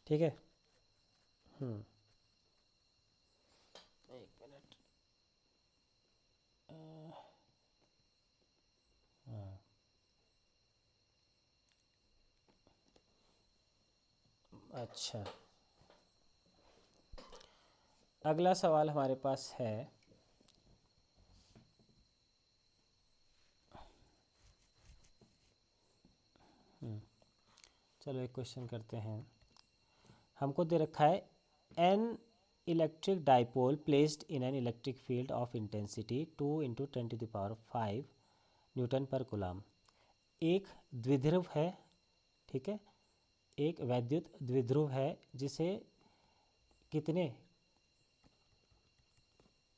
ठीक है। एक मिनट। हाँ, अच्छा, अगला सवाल हमारे पास है, चलो एक क्वेश्चन करते हैं। हमको दे रखा है an electric dipole placed in an electric field of intensity 2 × 10⁵ Newton per coulomb. एक द्विध्रुव है, ठीक है, एक वैद्युत द्विध्रुव है जिसे कितने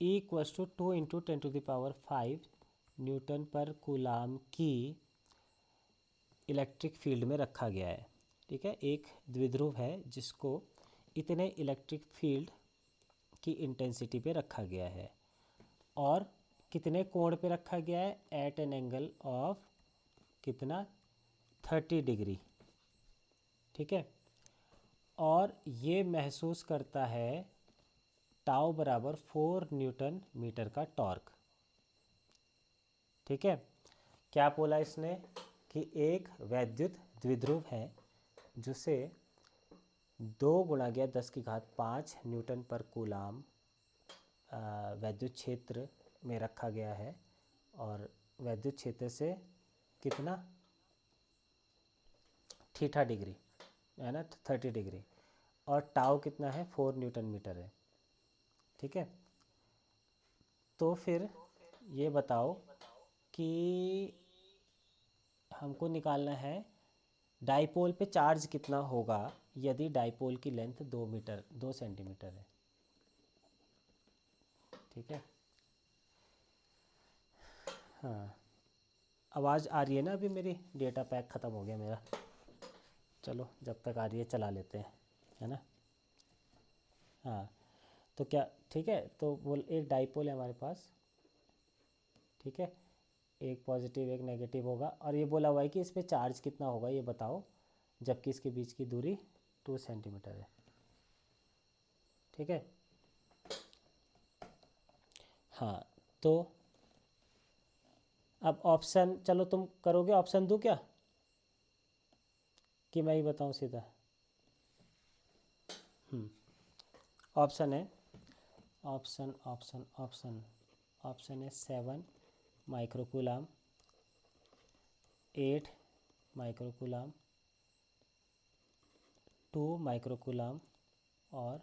E equals to 2 × 10⁵ Newton per coulomb की इलेक्ट्रिक फील्ड में रखा गया है। ठीक है, एक द्विध्रुव है जिसको इतने इलेक्ट्रिक फील्ड की इंटेंसिटी पे रखा गया है और कितने कोण पे रखा गया है, एट एन एंगल ऑफ कितना 30 डिग्री। ठीक है, और ये महसूस करता है टाउ बराबर 4 न्यूटन मीटर का टॉर्क। ठीक है, क्या बोला इसने कि एक वैद्युत द्विध्रुव है जिसे 2 × 10⁵ न्यूटन पर कूलाम वैद्युत क्षेत्र में रखा गया है और वैद्युत क्षेत्र से कितना थीटा डिग्री, है ना, 30 डिग्री। और टाउ कितना है, 4 न्यूटन मीटर है। ठीक है, तो फिर ये बताओ कि हमको निकालना है डाइपोल पे चार्ज कितना होगा यदि डाइपोल की लेंथ 2 मीटर 2 सेंटीमीटर है। ठीक है, हाँ आवाज़ आ रही है ना? अभी मेरी डेटा पैक ख़त्म हो गया मेरा। चलो जब तक आ रही है चला लेते हैं, है ना? हाँ, तो क्या, ठीक है, तो वो एक डाइपोल है हमारे पास। ठीक है, एक पॉजिटिव एक नेगेटिव होगा, और ये बोला हुआ है कि इस पर चार्ज कितना होगा ये बताओ, जबकि इसके बीच की दूरी 2 सेंटीमीटर है। ठीक है, हाँ, तो अब ऑप्शन, चलो तुम करोगे, ऑप्शन दूँ क्या कि मैं ही बताऊँ सीधा? ऑप्शन है, ऑप्शन ऑप्शन ऑप्शन ऑप्शन है 7 माइक्रोकूलाम, 8 माइक्रोकूलाम, 2 माइक्रोकूलाम, और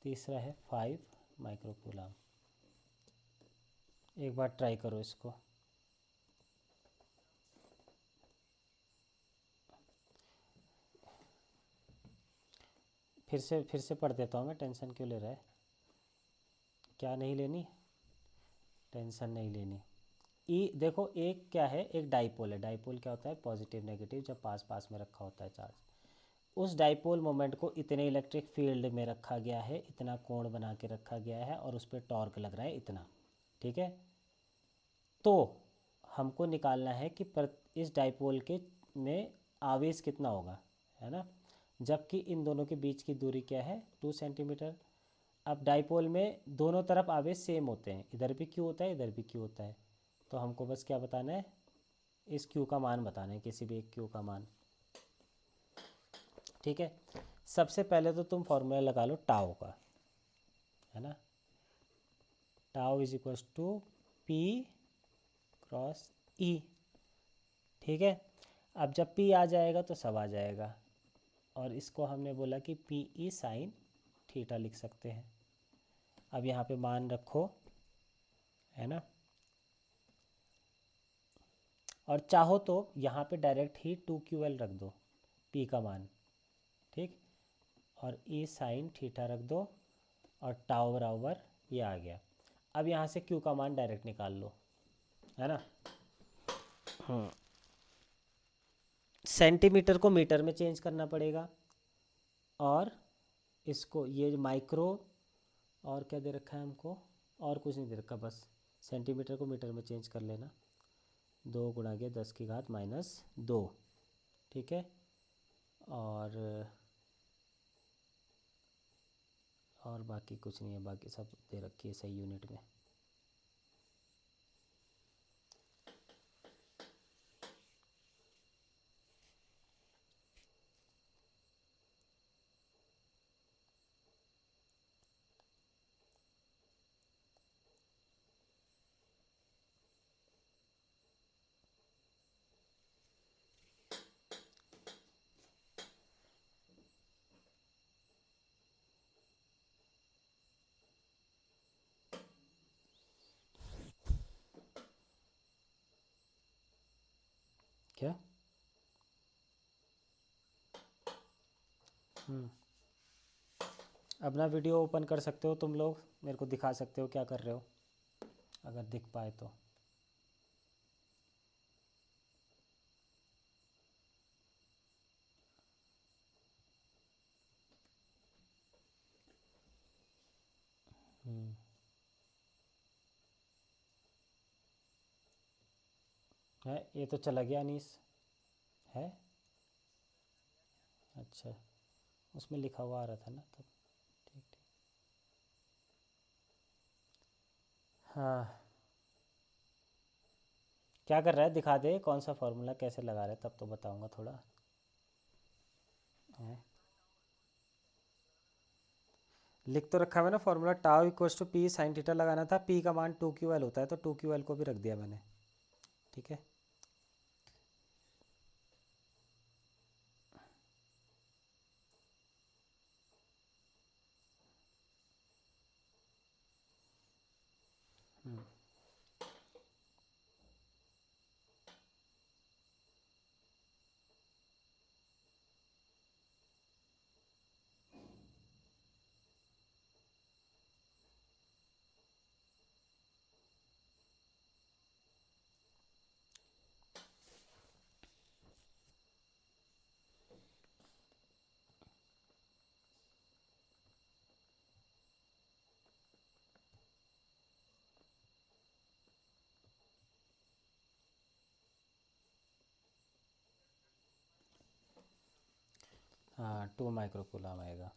तीसरा है 5 माइक्रोकूलाम। एक बार ट्राई करो इसको। फिर से पढ़ देता हूँ मैं, टेंशन क्यों ले रहा है? क्या नहीं लेनी? टेंशन नहीं लेनी। ई देखो, एक क्या है, एक डाइपोल है। डाइपोल क्या होता है? पॉजिटिव नेगेटिव जब पास पास में रखा होता है चार्ज। उस डाइपोल मोमेंट को इतने इलेक्ट्रिक फील्ड में रखा गया है, इतना कोण बना के रखा गया है, और उस पर टॉर्क लग रहा है इतना। ठीक है, तो हमको निकालना है कि इस डाइपोल के में आवेश कितना होगा, है ना? जबकि इन दोनों के बीच की दूरी क्या है, 2 सेंटीमीटर। अब डाइपोल में दोनों तरफ आवेश सेम होते हैं, इधर भी क्यू होता है, इधर भी क्यू होता है। तो हमको बस क्या बताना है, इस क्यू का मान बताना है, किसी भी एक क्यू का मान। ठीक है, सबसे पहले तो तुम फॉर्मूला लगा लो टाउ का, है ना? Tau is equal to p cross e. ठीक है, अब जब पी आ जाएगा तो सब आ जाएगा, और इसको हमने बोला कि पी ई साइन थीटा लिख सकते हैं। अब यहाँ पे मान रखो, है ना? और चाहो तो यहाँ पे डायरेक्ट ही 2QL रख दो, पी का मान। ठीक, और ई साइन थीटा रख दो, और टाउ बराबर ये आ गया। अब यहाँ से क्यू का मान डायरेक्ट निकाल लो, है ना? सेंटीमीटर को मीटर में चेंज करना पड़ेगा, और इसको ये माइक्रो, और क्या दे रखा है हमको? और कुछ नहीं दे रखा, बस सेंटीमीटर को मीटर में चेंज कर लेना। 2 × 10⁻²। ठीक है, और बाकी कुछ नहीं है, बाकी सब दे रखी है सही यूनिट में। क्या? अपना वीडियो ओपन कर सकते हो तुम लोग, मेरे को दिखा सकते हो क्या कर रहे हो, अगर दिख पाए तो। है, ये तो चला गया अनीस, है? अच्छा, उसमें लिखा हुआ आ रहा था ना तब। ठीक ठीक, हाँ। क्या कर रहा है, दिखा दे कौन सा फार्मूला कैसे लगा रहा है, तब तो बताऊंगा थोड़ा। है, लिख तो रखा है मैंने formula, tau equals to p sine theta लगाना था, पी का मान 2QL होता है, तो 2QL को भी रख दिया मैंने। ठीक है, हाँ 2 माइक्रो कूलम आएगा।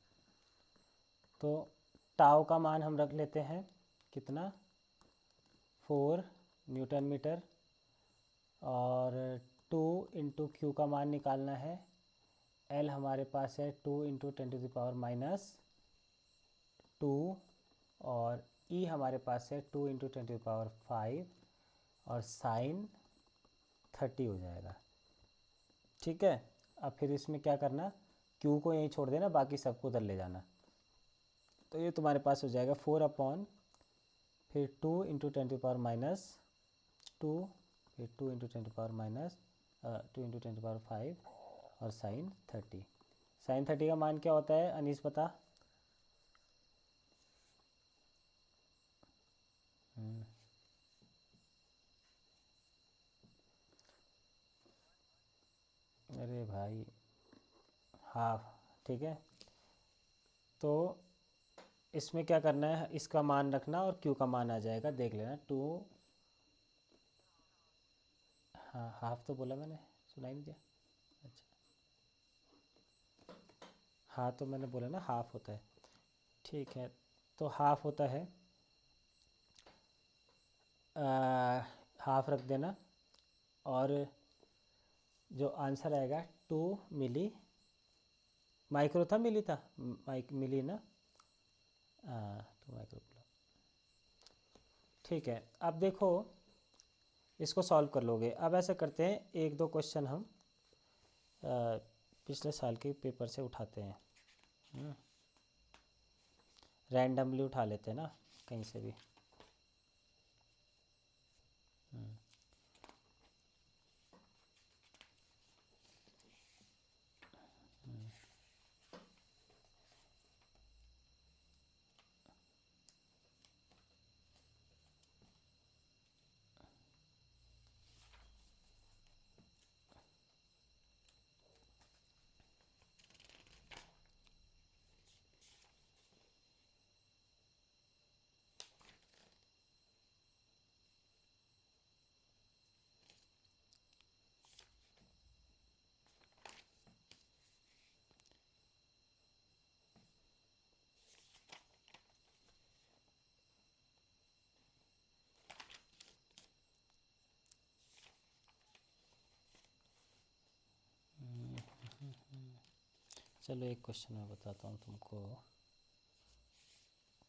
तो टाउ का मान हम रख लेते हैं कितना, 4 न्यूटन मीटर, और 2 इंटू क्यू का मान निकालना है। एल हमारे पास है 2 इंटू 10⁻², और ई हमारे पास है 2 इंटू 10⁵, और साइन 30 हो जाएगा। ठीक है, अब फिर इसमें क्या करना, क्यू को यहीं छोड़ देना, बाकी सबको उधर ले जाना। तो ये तुम्हारे पास हो जाएगा 4 अपॉन फिर 2 इंटू 10⁻², फिर 2 इंटू 10⁻⁵ और साइन 30। साइन 30 का मान क्या होता है अनीस बता। अरे भाई हाफ, ठीक है। तो इसमें क्या करना है, इसका मान रखना और क्यू का मान आ जाएगा, देख लेना 2। हाँ हाफ तो बोला मैंने, सुनाई नहीं दिया। अच्छा हाँ, तो मैंने बोला ना हाफ होता है। ठीक है, तो हाफ होता है, हाफ रख देना, और जो आंसर आएगा 2 मिली, माइक्रो था मिली था, मिली ना, हाँ 2 माइक्रो कूलम। ठीक है, अब देखो इसको सॉल्व कर लोगे। अब ऐसा करते हैं, एक दो क्वेश्चन हम पिछले साल के पेपर से उठाते हैं, रैंडमली उठा लेते हैं ना कहीं से भी। चलो एक क्वेश्चन मैं बताता हूँ तुमको,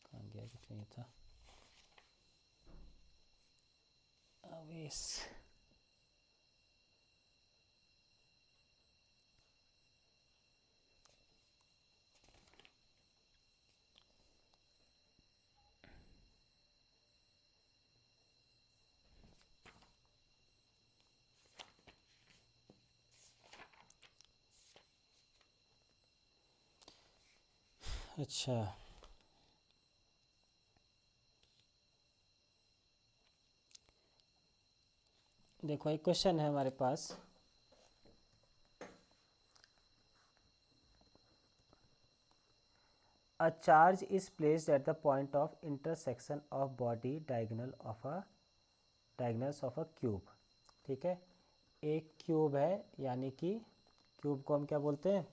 कहाँ गया, कितने था अवेश। अच्छा देखो एक क्वेश्चन है हमारे पास, A charge is placed at the point of intersection of body diagonals of a cube। ठीक है, एक क्यूब है, यानी कि क्यूब को हम क्या बोलते हैं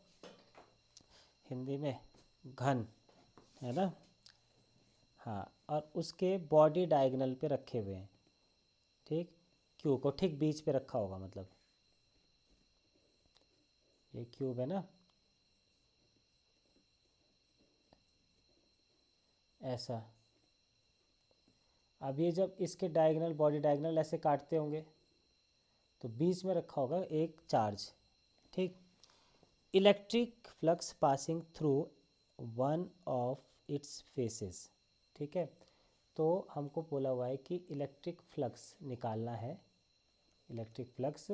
हिंदी में, घन, है ना। हाँ, और उसके बॉडी डायगोनल पे रखे हुए हैं। ठीक, क्यूब को ठीक बीच पे रखा होगा, मतलब ये क्यूब है ना, ऐसा। अब ये जब इसके डायगोनल, बॉडी डायगोनल ऐसे काटते होंगे, तो बीच में रखा होगा एक चार्ज। ठीक, electric flux passing through one of its faces. ठीक है, तो हमको बोला हुआ है कि इलेक्ट्रिक फ्लक्स निकालना है, इलेक्ट्रिक फ्लक्स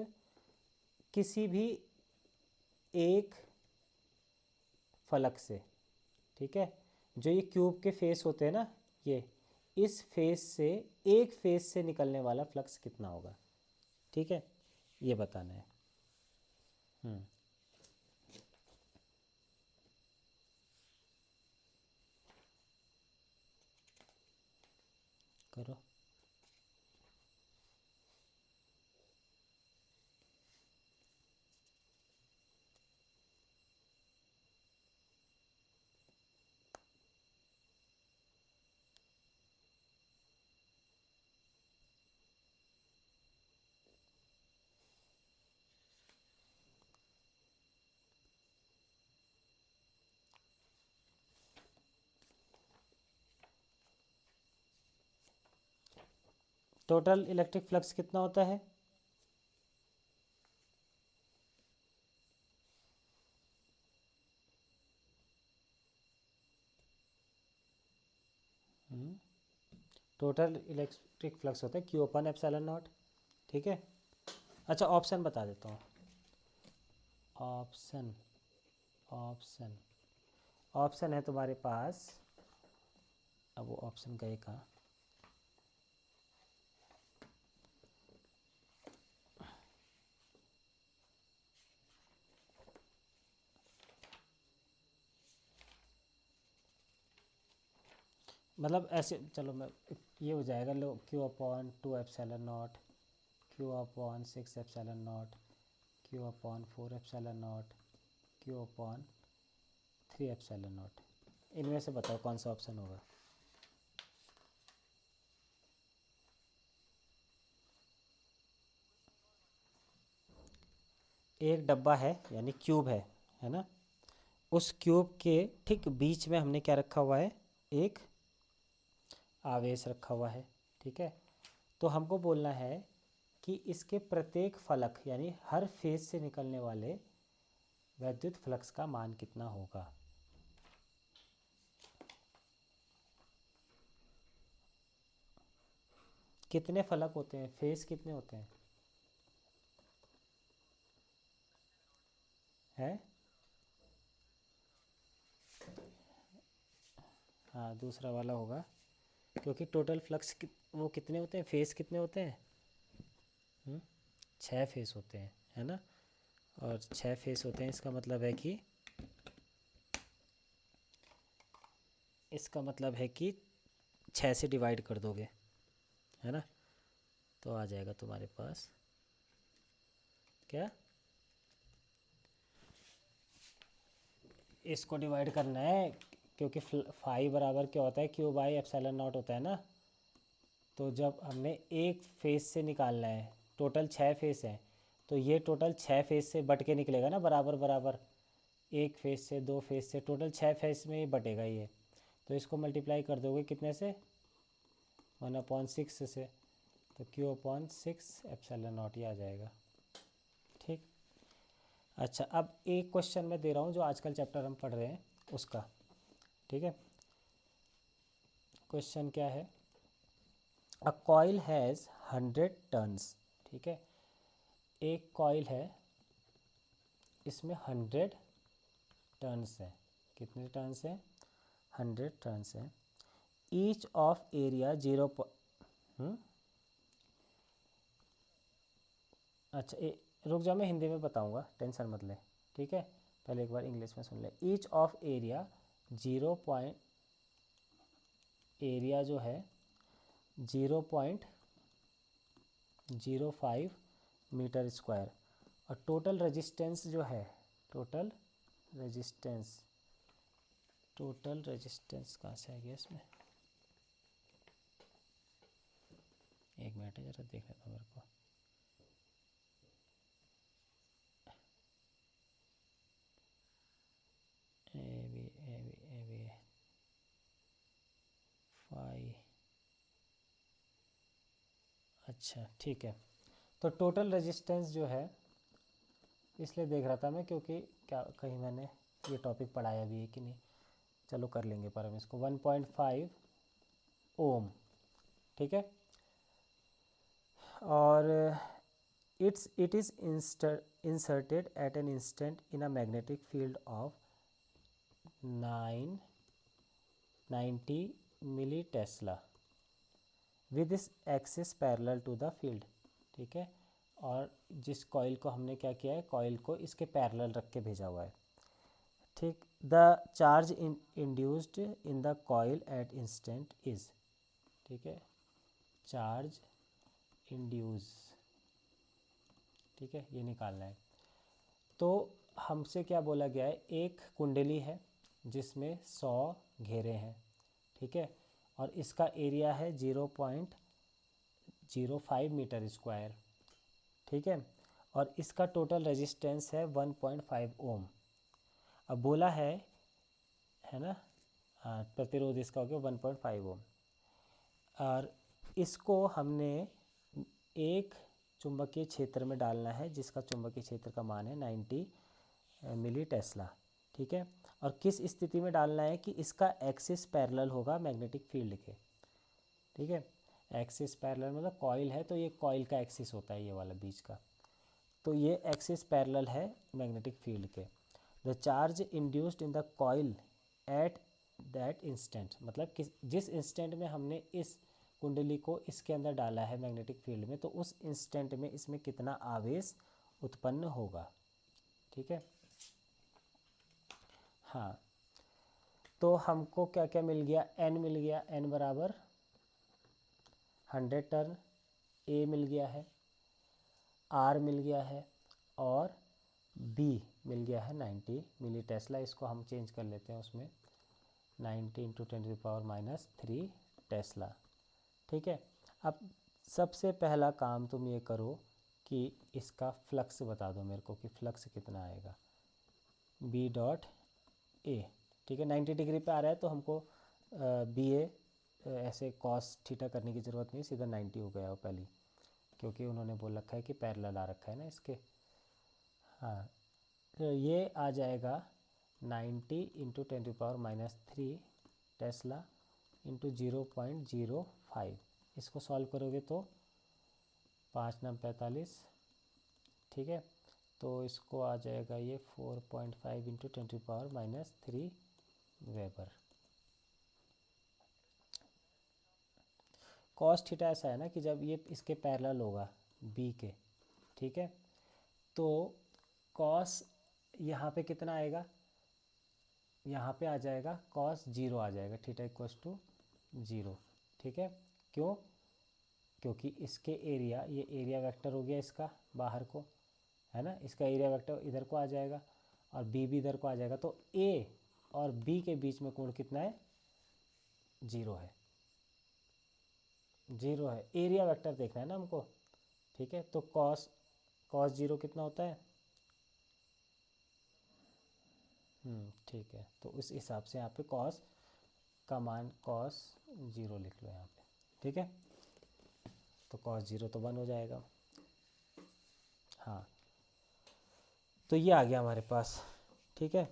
किसी भी एक फलक से। ठीक है, जो ये क्यूब के फेस होते हैं ना, ये इस फेस से, एक फेस से निकलने वाला फ्लक्स कितना होगा। ठीक है, ये बताना है। करो। टोटल इलेक्ट्रिक फ्लक्स कितना होता है? टोटल इलेक्ट्रिक फ्लक्स होता है क्यू अपन एप्सिलॉन नॉट। ठीक है। अच्छा ऑप्शन बता देता हूँ। ऑप्शन ऑप्शन ऑप्शन है तुम्हारे पास। अब वो ऑप्शन गए कहाँ? मतलब ऐसे चलो मैं, ये हो जाएगा लो, Q upon 2 epsilon naught, Q upon 6 epsilon naught, Q upon 4 epsilon naught, Q upon 3 epsilon naught. इनमें से बताओ कौन सा ऑप्शन होगा? एक डब्बा है यानी क्यूब है ना? उस क्यूब के ठीक बीच में हमने क्या रखा हुआ है? एक आवेश रखा हुआ है। ठीक है। तो हमको बोलना है कि इसके प्रत्येक फलक यानी हर फेज से निकलने वाले वैद्युत फ्लक्स का मान कितना होगा। कितने फलक होते हैं? फेज कितने होते हैं? है? हाँ दूसरा वाला होगा, क्योंकि टोटल फ्लक्स वो कितने होते हैं, फेज कितने होते हैं? 6 फेज होते हैं, है ना? और 6 फेज होते हैं, इसका मतलब है कि 6 से डिवाइड कर दोगे, है ना? तो आ जाएगा तुम्हारे पास क्या? इसको डिवाइड करना है, क्योंकि फाई बराबर क्या होता है? क्यू बाई एप्सिलॉन नॉट होता है ना। तो जब हमें एक फेज से निकालना है, टोटल 6 फेज हैं, तो ये टोटल 6 फेज से बट के निकलेगा ना, बराबर बराबर। एक फेज से, दो फेज से, टोटल 6 फेज में ही बटेगा ये। तो इसको मल्टीप्लाई कर दोगे कितने से? 1/6 से। तो क्यू अपॉन 6 एप्सिलॉन नॉट ये आ जाएगा। ठीक। अच्छा अब एक क्वेश्चन मैं दे रहा हूँ जो आजकल चैप्टर हम पढ़ रहे हैं उसका। ठीक है। क्वेश्चन क्या है? A coil has 100 turns. ठीक है। एक कॉइल है, इसमें 100 टर्न्स हैं। कितने टर्न्स हैं? 100 टर्न्स हैं। Each of area 0। अच्छा रुक जाओ, मैं हिंदी में बताऊंगा, टेंशन मत ले। ठीक है। पहले एक बार इंग्लिश में सुन ले। ईच ऑफ एरिया 0 जो है 0.05 मीटर स्क्वायर। और टोटल रेजिस्टेंस जो है, टोटल रेजिस्टेंस टोटल रेजिस्टेंस कहाँ से आ गया इसमें? एक मिनट है, जरा देख लेता हूँ मेरे को। A B A B A B phi. अच्छा ठीक है। तो टोटल रेजिस्टेंस जो है, इसलिए देख रहा था मैं क्योंकि क्या कहीं मैंने ये टॉपिक पढ़ाया भी है कि नहीं। चलो कर लेंगे पर हम इसको 1.5 ओम। ठीक है। और it is inserted at an instant in a magnetic field of 990 millitesla with this axis parallel to the field. ठीक है। और जिस कॉइल को हमने क्या किया है, कॉइल को इसके पैरेलल रख के भेजा हुआ है। ठीक। The charge induced in the coil at instant is. ठीक है। चार्ज इंड्यूस, ठीक है, ये निकालना है। तो हमसे क्या बोला गया है? एक कुंडली है जिसमें 100 घेरे हैं। ठीक है। और इसका एरिया है 0.05 मीटर स्क्वायर। ठीक है। और इसका टोटल रेजिस्टेंस है 1.5 ओम। अब बोला है ना? हाँ प्रतिरोध इसका हो गया 1.5 ओम। और इसको हमने एक चुंबकीय क्षेत्र में डालना है जिसका चुंबकीय क्षेत्र का मान है 90 मिली टेस्ला, ठीक है। और किस स्थिति में डालना है कि इसका एक्सिस पैरेलल होगा मैग्नेटिक फील्ड के, ठीक है। एक्सिस पैरेलल मतलब कॉइल है तो ये कॉइल का एक्सिस होता है ये वाला बीच का, तो ये एक्सिस पैरेलल है मैग्नेटिक फील्ड के। The charge induced in the coil at that instant, मतलब जिस इंस्टेंट में हमने इस कुंडली को इसके अंदर डाला है मैग्नेटिक फील्ड में, तो उस इंस्टेंट में इसमें कितना आवेश उत्पन्न होगा, ठीक है। हाँ, तो हमको क्या क्या मिल गया, एन मिल गया, एन बराबर 100 टर्न, ए मिल गया है, आर मिल गया है, और बी मिल गया है 90 मिली टेस्ला। इसको हम चेंज कर लेते हैं उसमें, 90 इंटू 10⁻³ टेस्ला, ठीक है। अब सबसे पहला काम तुम ये करो कि इसका फ्लक्स बता दो मेरे को कि फ्लक्स कितना आएगा, बी डॉट ए, ठीक है। 90 डिग्री पे आ रहा है तो हमको बी ए ऐसे कॉस थीटा करने की ज़रूरत नहीं, सीधा 90 हो गया वो पहले, क्योंकि उन्होंने बोल रखा है कि पैरेलल आ रखा है ना इसके। हाँ, तो ये आ जाएगा 90 इंटू 10⁻³ टेस्ला इंटू 0.05। इसको सॉल्व करोगे तो 5 9 45, ठीक है। तो इसको आ जाएगा ये 4.5 इंटू 10⁻³ वेबर। कॉस थीटा ऐसा है ना कि जब ये इसके पैरेलल होगा बी के, ठीक है, तो कॉस यहाँ पे कितना आएगा, यहाँ पे आ जाएगा कॉस 0 आ जाएगा, थीटा इक्वल्स टू 0, ठीक है। क्यों, क्योंकि इसके एरिया, ये एरिया वेक्टर हो गया इसका बाहर को, है ना, इसका एरिया वेक्टर इधर को आ जाएगा और बी भी इधर को आ जाएगा, तो ए और बी के बीच में कोण कितना है, 0 है, 0 है। एरिया वेक्टर देखना है ना हमको, ठीक है। तो कॉस 0 कितना होता है, ठीक है। तो उस हिसाब से यहाँ पे कॉस का मान cos 0 लिख लो यहाँ पे, ठीक है। तो cos 0 तो 1 हो जाएगा। हाँ, तो ये आ गया हमारे पास, ठीक है।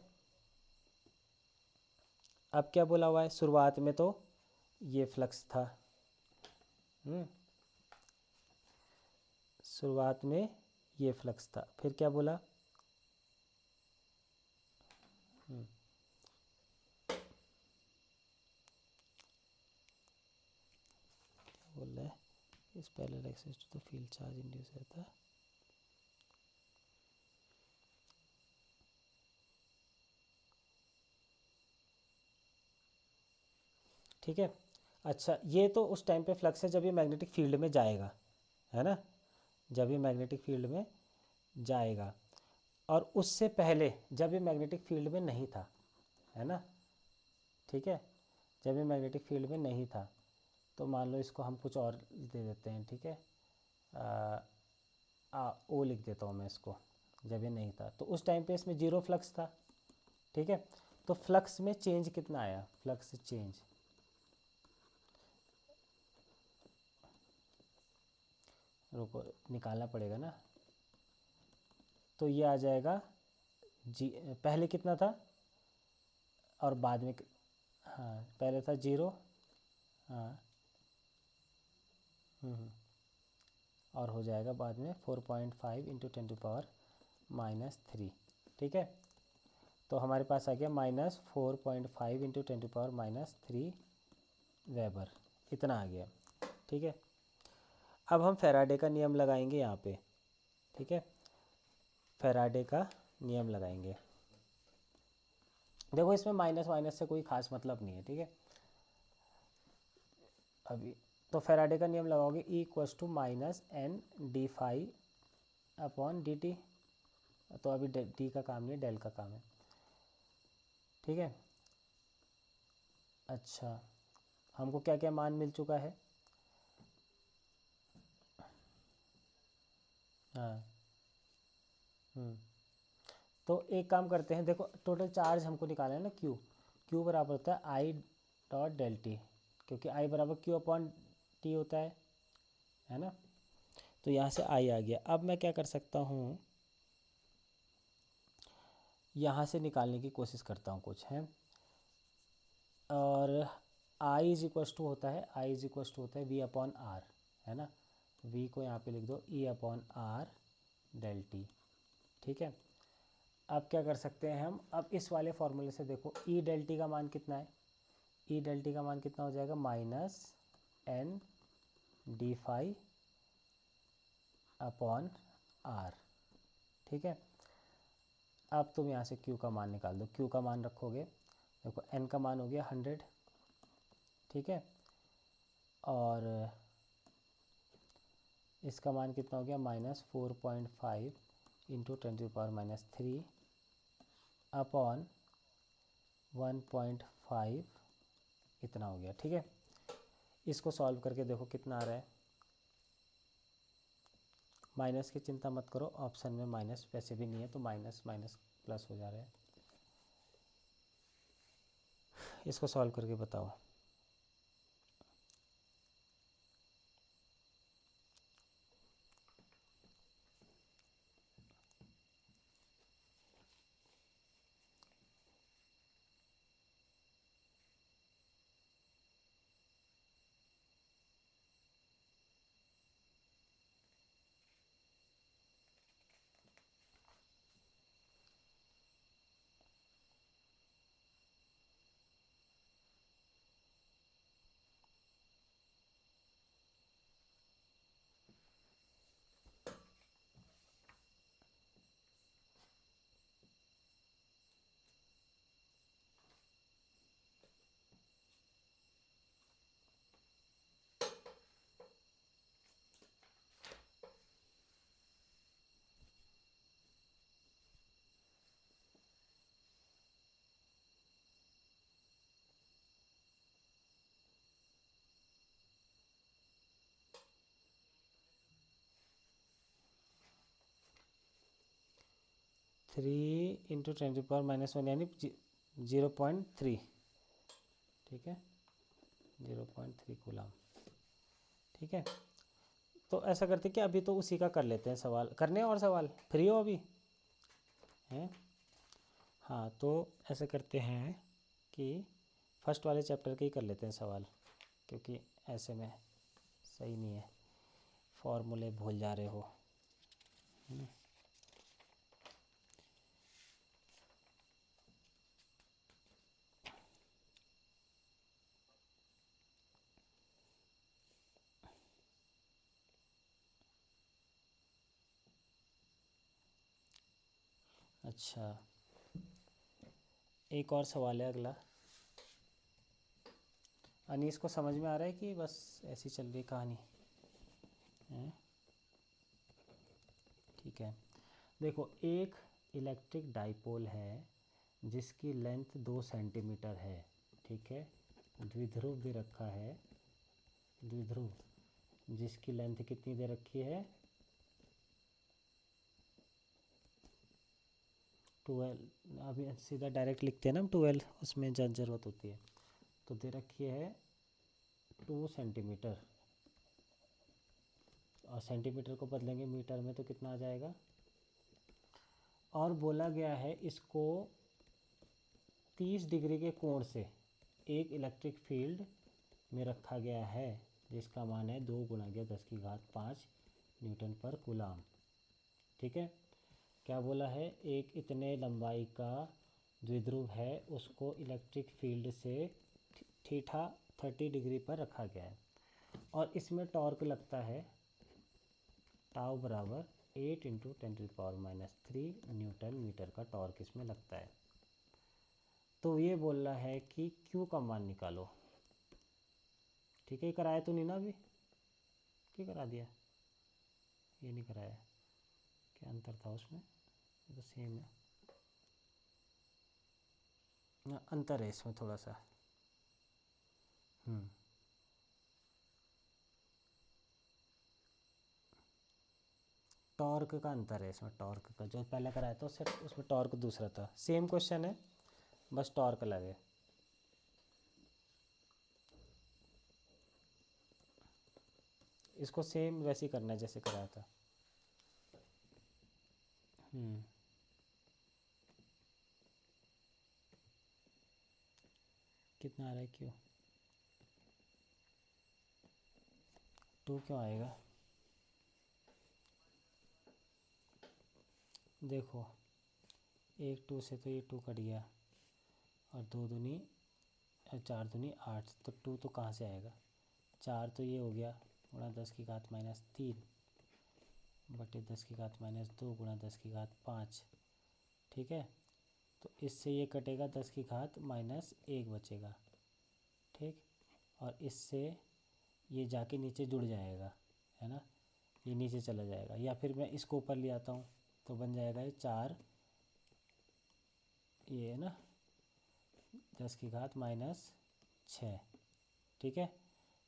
अब क्या बोला हुआ है, शुरुआत में तो ये फ्लक्स था, शुरुआत में ये फ्लक्स था, फिर क्या बोला, बोल रहा है इस parallel axis to the field charge induce रहता है, ठीक है। अच्छा, ये तो उस टाइम पे फ्लक्स है जब ये मैग्नेटिक फील्ड में जाएगा, है ना, जब ये मैग्नेटिक फील्ड में जाएगा। और उससे पहले जब ये मैग्नेटिक फील्ड में नहीं था, है ना, ठीक है, जब ये मैग्नेटिक फील्ड में नहीं था, तो मान लो इसको हम कुछ और दे देते हैं, ठीक है, ओ लिख देता हूँ मैं इसको, जब ये नहीं था तो उस टाइम पे इसमें 0 फ्लक्स था, ठीक है। तो फ्लक्स में चेंज कितना आया, फ्लक्स चेंज, रुको निकालना पड़ेगा ना, तो ये आ जाएगा जी, पहले कितना था और बाद में, हाँ पहले था 0, हाँ, और हो जाएगा बाद में 4.5 इंटू 10⁻³ ठीक है। तो हमारे पास आ गया -4.5 इंटू 10⁻³ वेबर, इतना आ गया, ठीक है। अब हम फैराडे का नियम लगाएंगे यहाँ पे, ठीक है, फैराडे का नियम लगाएंगे। देखो इसमें माइनस माइनस से कोई खास मतलब नहीं है, ठीक है। अभी तो फैराडे का नियम लगाओगे, E इक्वल्स टू -N/d∅/dt, तो अभी डी का काम नहीं, डेल का काम है, ठीक है। अच्छा, हमको क्या क्या मान मिल चुका है, हाँ, तो एक काम करते हैं, देखो टोटल चार्ज हमको निकालना है ना, क्यू बराबर होता है आई डॉट डेल टी, क्योंकि आई बराबर क्यू अपॉन टी होता है ना। तो यहाँ से आई आ गया। अब मैं क्या कर सकता हूँ, यहाँ से निकालने की कोशिश करता हूँ कुछ है। और आई इज इक्वस टू होता है, आई इज इक्वस टू होता है वी अपॉन आर, है ना। वी को यहाँ पे लिख दो E upon R del T, ठीक है। अब क्या कर सकते हैं हम, अब इस वाले फॉर्मूले से देखो ई डेल टी का मान कितना है, ई डेल टी का मान कितना हो जाएगा, minus N D phi upon R, ठीक है। अब तुम यहाँ से Q का मान निकाल दो, Q का मान रखोगे, देखो N का मान हो गया 100, ठीक है। और इसका मान कितना हो गया, -4.5 इंटू 10⁻³ अपॉन 1.5 इतना हो गया, ठीक है। इसको सॉल्व करके देखो कितना आ रहा है। माइनस की चिंता मत करो, ऑप्शन में माइनस वैसे भी नहीं है, तो माइनस माइनस प्लस हो जा रहा है। इसको सॉल्व करके बताओ। थ्री इंटू 10⁻⁻1 यानी 0.3, ठीक है, 0.3 कूलम, ठीक है। तो ऐसा करते कि अभी तो उसी का कर लेते हैं सवाल, करने और सवाल फ्री हो अभी हैं। हाँ तो ऐसा करते हैं कि फर्स्ट वाले चैप्टर के ही कर लेते हैं सवाल, क्योंकि ऐसे में सही नहीं है, फॉर्मूले भूल जा रहे हो। अच्छा, एक और सवाल है अगला। अनीस को समझ में आ रहा है कि बस ऐसी चल रही कहानी है, ठीक है। देखो एक इलेक्ट्रिक डाइपोल है जिसकी लेंथ 2 सेंटीमीटर है, ठीक है। द्विध्रुव भी रखा है, द्विध्रुव जिसकी लेंथ कितनी दे रखी है, 12, अभी सीधा डायरेक्ट लिखते हैं ना हम 12, उसमें ज़रूरत होती है। तो दे रखी है 2 सेंटीमीटर, और सेंटीमीटर को बदलेंगे मीटर में तो कितना आ जाएगा। और बोला गया है इसको 30 डिग्री के कोण से एक इलेक्ट्रिक फील्ड में रखा गया है जिसका मान है 2 × 10⁵ न्यूटन पर कूलाम, ठीक है। क्या बोला है, एक इतने लंबाई का द्विध्रुव है, उसको इलेक्ट्रिक फील्ड से थीटा 30 डिग्री पर रखा गया है, और इसमें टॉर्क लगता है टाउ बराबर 8 × 10⁻³ न्यूटन मीटर का टॉर्क इसमें लगता है। तो ये बोल रहा है कि क्यू का मान निकालो, ठीक है। कराया तो नहीं ना अभी, क्या करा दिया, ये नहीं कराया, क्या अंतर था उसमें, तो सेम है ना, अंतर है इसमें थोड़ा सा। टॉर्क का अंतर है इसमें, टॉर्क का जो पहले कराया था उससे उसमें टॉर्क दूसरा था, सेम क्वेश्चन है बस टॉर्क अलग है। इसको सेम वैसे ही करना है जैसे कराया था। कितना आ रहा है क्यों? 2 क्यों आएगा? देखो 1 2 से तो ये 2 कट गया, और 2 दूनी 4 दूनी 8, तो 2 तो कहाँ से आएगा? 4 तो ये हो गया गुणा 10 की घात -3 बटे 10 की घात -2 गुणा 10 की घात 5। ठीक है, तो इससे ये कटेगा 10 की घात -1 बचेगा। ठीक, और इससे ये जाके नीचे जुड़ जाएगा, है ना, ये नीचे चला जाएगा। या फिर मैं इसको ऊपर ले आता हूँ तो बन जाएगा ये 4, ये है ना 10 की घात -6। ठीक है,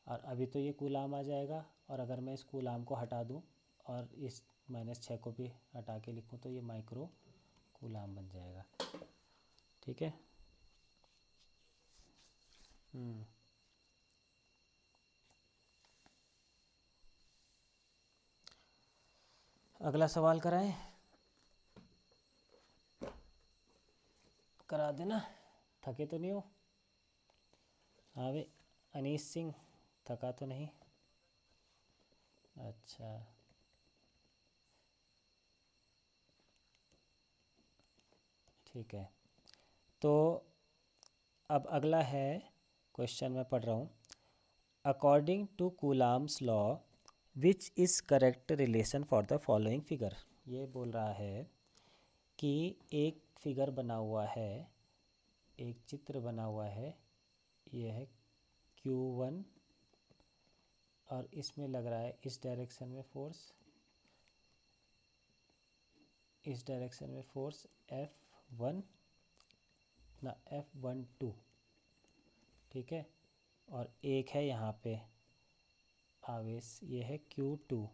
और अभी तो ये कूलाम आ जाएगा, और अगर मैं इस कूलाम को हटा दूँ और इस -6 को भी हटा के लिखूँ तो ये माइक्रो कूलाम बन जाएगा। ठीक है। अगला सवाल कराएं? करा देना, थके तो नहीं हो? हाँ भाई, अनीस सिंह थका तो नहीं? अच्छा, ठीक है। तो अब अगला है क्वेश्चन, मैं पढ़ रहा हूँ। According to Coulomb's law which is correct relation for the following figure. ये बोल रहा है कि एक फिगर बना हुआ है, एक चित्र बना हुआ है, ये है Q1, और इसमें लग रहा है इस डायरेक्शन में फोर्स, इस डायरेक्शन में फोर्स F1 ना F12। ठीक है, और एक है यहाँ पे आवेश, ये है Q2,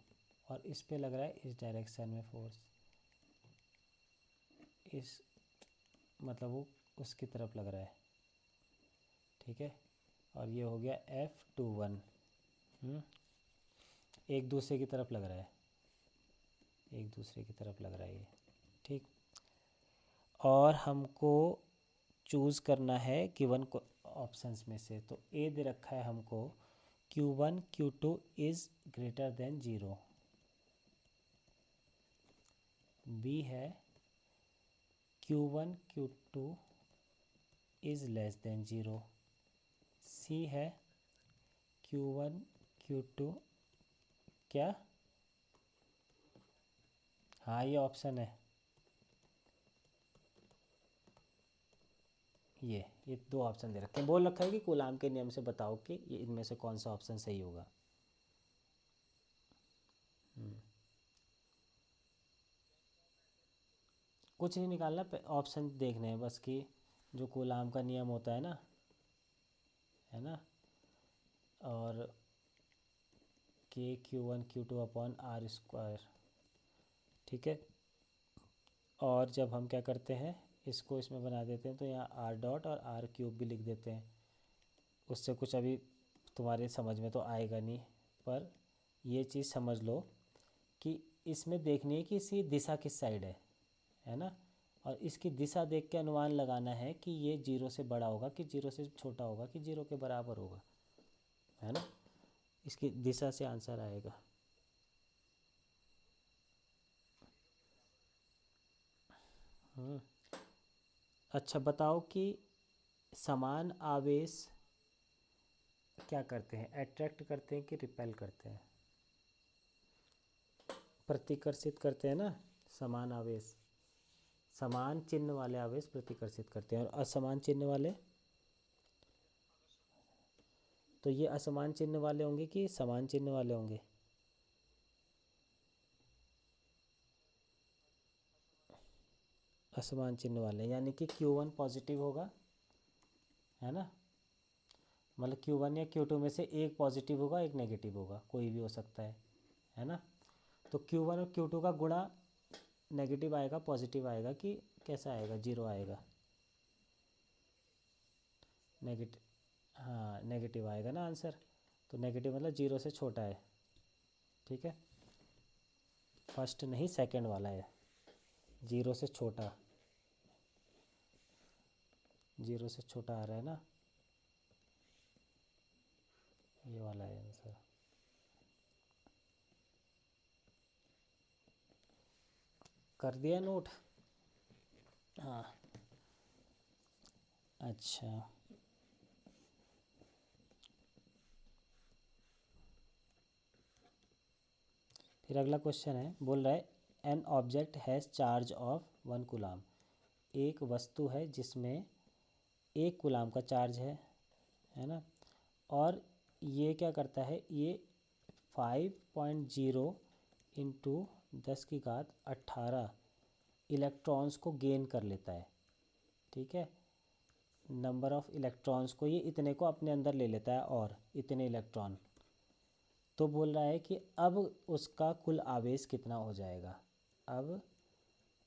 और इस पे लग रहा है इस डायरेक्शन में फोर्स, इस मतलब वो उसकी तरफ लग रहा है। ठीक है, और ये हो गया F21। एक दूसरे की तरफ लग रहा है, एक दूसरे की तरफ लग रहा है ये। ठीक, और हमको चूज़ करना है गिवन को ऑप्शंस में से। तो ए दे रखा है हमको Q1 Q2 is greater than 0, B है Q1 Q2 is less then 0, सी है Q1 Q2 क्या? हाँ, ये ऑप्शन है, ये 2 ऑप्शन दे रखे हैं। बोल रखा है कि कूलाम के नियम से बताओ कि ये इनमें से कौन सा ऑप्शन सही होगा। कुछ नहीं निकालना, ऑप्शन देखने हैं बस, कि जो कूलाम का नियम होता है ना, और K Q1 Q2/R²। ठीक है, और जब हम क्या करते हैं, इसको इसमें बना देते हैं, तो यहाँ आर डॉट और R³ भी लिख देते हैं। उससे कुछ अभी तुम्हारे समझ में तो आएगा नहीं, पर ये चीज़ समझ लो कि इसमें देखनी है कि इसकी दिशा किस साइड है ना, और इसकी दिशा देख के अनुमान लगाना है कि ये 0 से बड़ा होगा कि 0 से छोटा होगा कि 0 के बराबर होगा, है ना। इसकी दिशा से आंसर आएगा। अच्छा बताओ कि समान आवेश क्या करते हैं, अट्रैक्ट करते हैं कि रिपेल करते हैं? प्रतिकर्षित करते हैं ना। समान आवेश, समान चिन्ह वाले आवेश प्रतिकर्षित करते हैं, और असमान चिन्ह वाले, तो ये असमान चिन्ह वाले होंगे कि समान चिन्ह वाले होंगे? असमान चिन्ह वाले, यानी कि Q1 पॉजिटिव होगा, है ना, मतलब Q1 या Q2 में से एक पॉजिटिव होगा, एक नेगेटिव होगा, कोई भी हो सकता है ना। तो Q1 और Q2 का गुणा नेगेटिव आएगा पॉजिटिव आएगा कि कैसा आएगा, 0 आएगा? नेगेटिव, हाँ नेगेटिव आएगा ना आंसर। तो नेगेटिव मतलब 0 से छोटा है। ठीक है, फर्स्ट नहीं सेकंड वाला है, जीरो से छोटा, जीरो से छोटा आ रहा है ना, ये वाला है आंसर। कर दिया नोट? हाँ, अच्छा। फिर अगला क्वेश्चन है, बोल रहा है an object has charge of 1 coulomb. एक वस्तु है जिसमें 1 कूलाम का चार्ज है ना, और ये क्या करता है, ये 5.0 इंटू 10⁻18 इलेक्ट्रॉन्स को गेन कर लेता है। ठीक है, नंबर ऑफ इलेक्ट्रॉन्स को, ये इतने को अपने अंदर ले लेता है और इतने इलेक्ट्रॉन। तो बोल रहा है कि अब उसका कुल आवेश कितना हो जाएगा, अब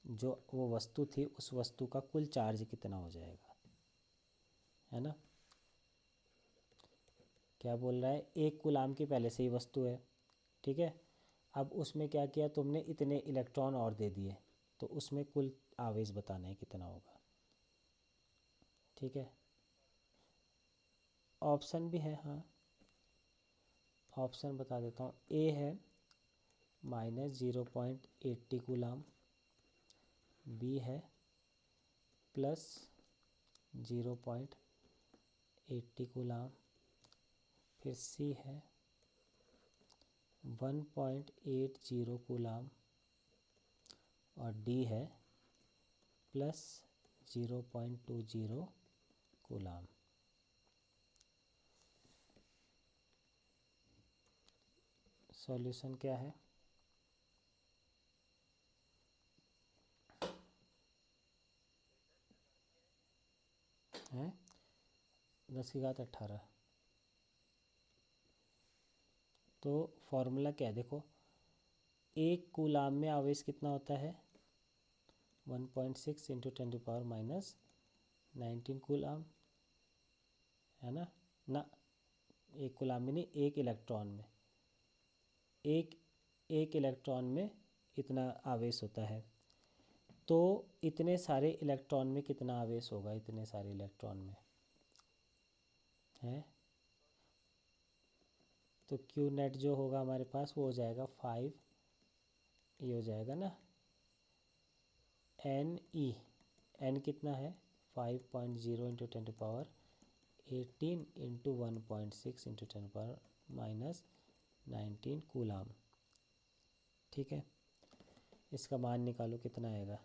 जो वो वस्तु थी उस वस्तु का कुल चार्ज कितना हो जाएगा, है ना। क्या बोल रहा है, 1 कूलाम की पहले से ही वस्तु है, ठीक है, अब उसमें क्या किया तुमने, इतने इलेक्ट्रॉन और दे दिए, तो उसमें कुल आवेश बताना है कितना होगा। ठीक है, ऑप्शन भी है, हाँ ऑप्शन बता देता हूँ। ए है -0.80 कूलाम, बी है +0.80 कूलाम, फिर सी है 1.80 कूलाम, और डी है +0.20 कूलाम। सॉल्यूशन क्या है, हैं 10⁻18। तो फॉर्मूला क्या है देखो, 1 कूलाम में आवेश कितना होता है, 1.6 इंटू 10⁻−19 कूलाम, है ना। ना, 1 कूलाम में नहीं, एक इलेक्ट्रॉन में, एक एक इलेक्ट्रॉन में इतना आवेश होता है। तो इतने सारे इलेक्ट्रॉन में कितना आवेश होगा, इतने सारे इलेक्ट्रॉन में है, तो क्यू नेट जो होगा हमारे पास वो हो जाएगा 5, ये हो जाएगा ना, एन ई, एन कितना है 5.0 इंटू 10⁻18 इंटू 1.6 इंटू 10⁻−19 कूलाम। ठीक है, इसका मान निकालो कितना आएगा।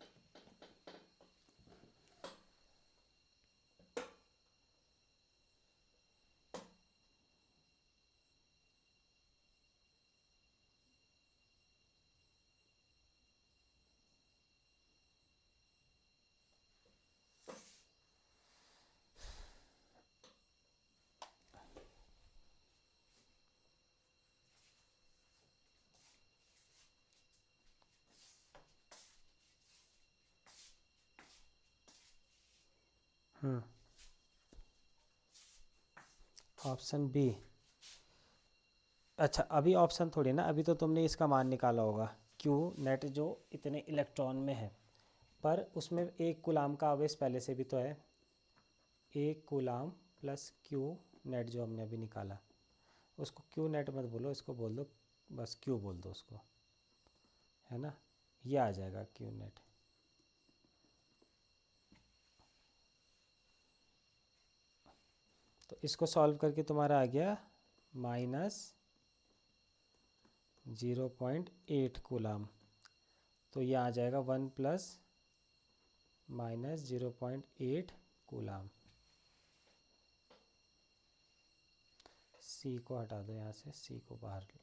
Option B. अच्छा, अभी ऑप्शन थोड़ी ना, अभी तो तुमने इसका मान निकाला होगा, क्यू नेट जो इतने इलेक्ट्रॉन में है, पर उसमें 1 कूलाम का आवेश पहले से भी तो है, 1 कूलाम प्लस क्यू नेट जो हमने अभी निकाला, उसको क्यू नेट मत बोलो, इसको बोल दो बस, क्यू बोल दो उसको, है ना, ये आ जाएगा क्यू नेट। तो इसको सॉल्व करके तुम्हारा आ गया -0.8 कूलाम, तो ये आ जाएगा 1 प्लस -0.8 कूलाम। सी को हटा दो यहाँ से, सी को बाहर लिख देना।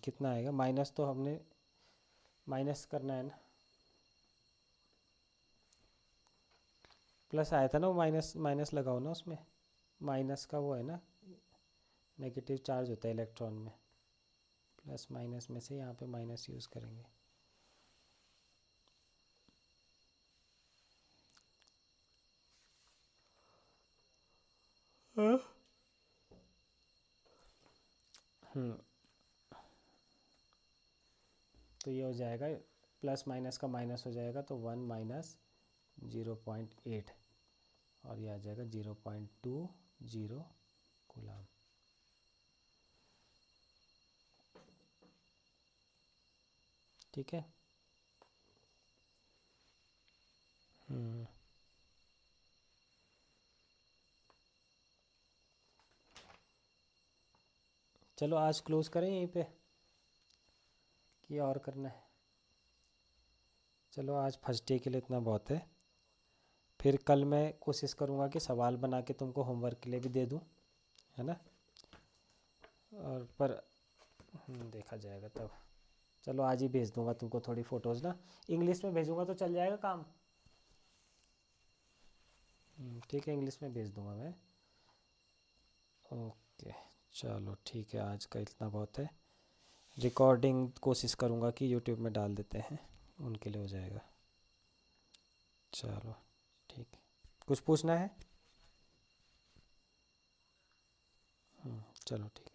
कितना आएगा, माइनस तो हमने माइनस करना है ना, प्लस आया था ना वो, माइनस माइनस लगाओ ना उसमें, माइनस का वो है ना, नेगेटिव चार्ज होता है इलेक्ट्रॉन में, प्लस माइनस में से यहाँ पे माइनस यूज़ करेंगे। हम्म तो ये हो जाएगा, प्लस माइनस का माइनस हो जाएगा तो 1 माइनस 0.8, और ये आ जाएगा 0.20 कूलाम। ठीक है। चलो आज क्लोज करें यहीं पे कि और करना है? चलो आज फर्स्ट डे के लिए इतना बहुत है। फिर कल मैं कोशिश करूँगा कि सवाल बना के तुमको होमवर्क के लिए भी दे दूँ, है ना? और पर देखा जाएगा तब। चलो आज ही भेज दूँगा तुमको थोड़ी फ़ोटोज़ ना, इंग्लिश में भेजूँगा तो चल जाएगा काम? ठीक है, इंग्लिश में भेज दूँगा मैं। ओके, चलो ठीक है, आज का इतना बहुत है। रिकॉर्डिंग कोशिश करूँगा कि यूट्यूब में डाल देते हैं, उनके लिए हो जाएगा। चलो ठीक है, कुछ पूछना है? चलो ठीक है।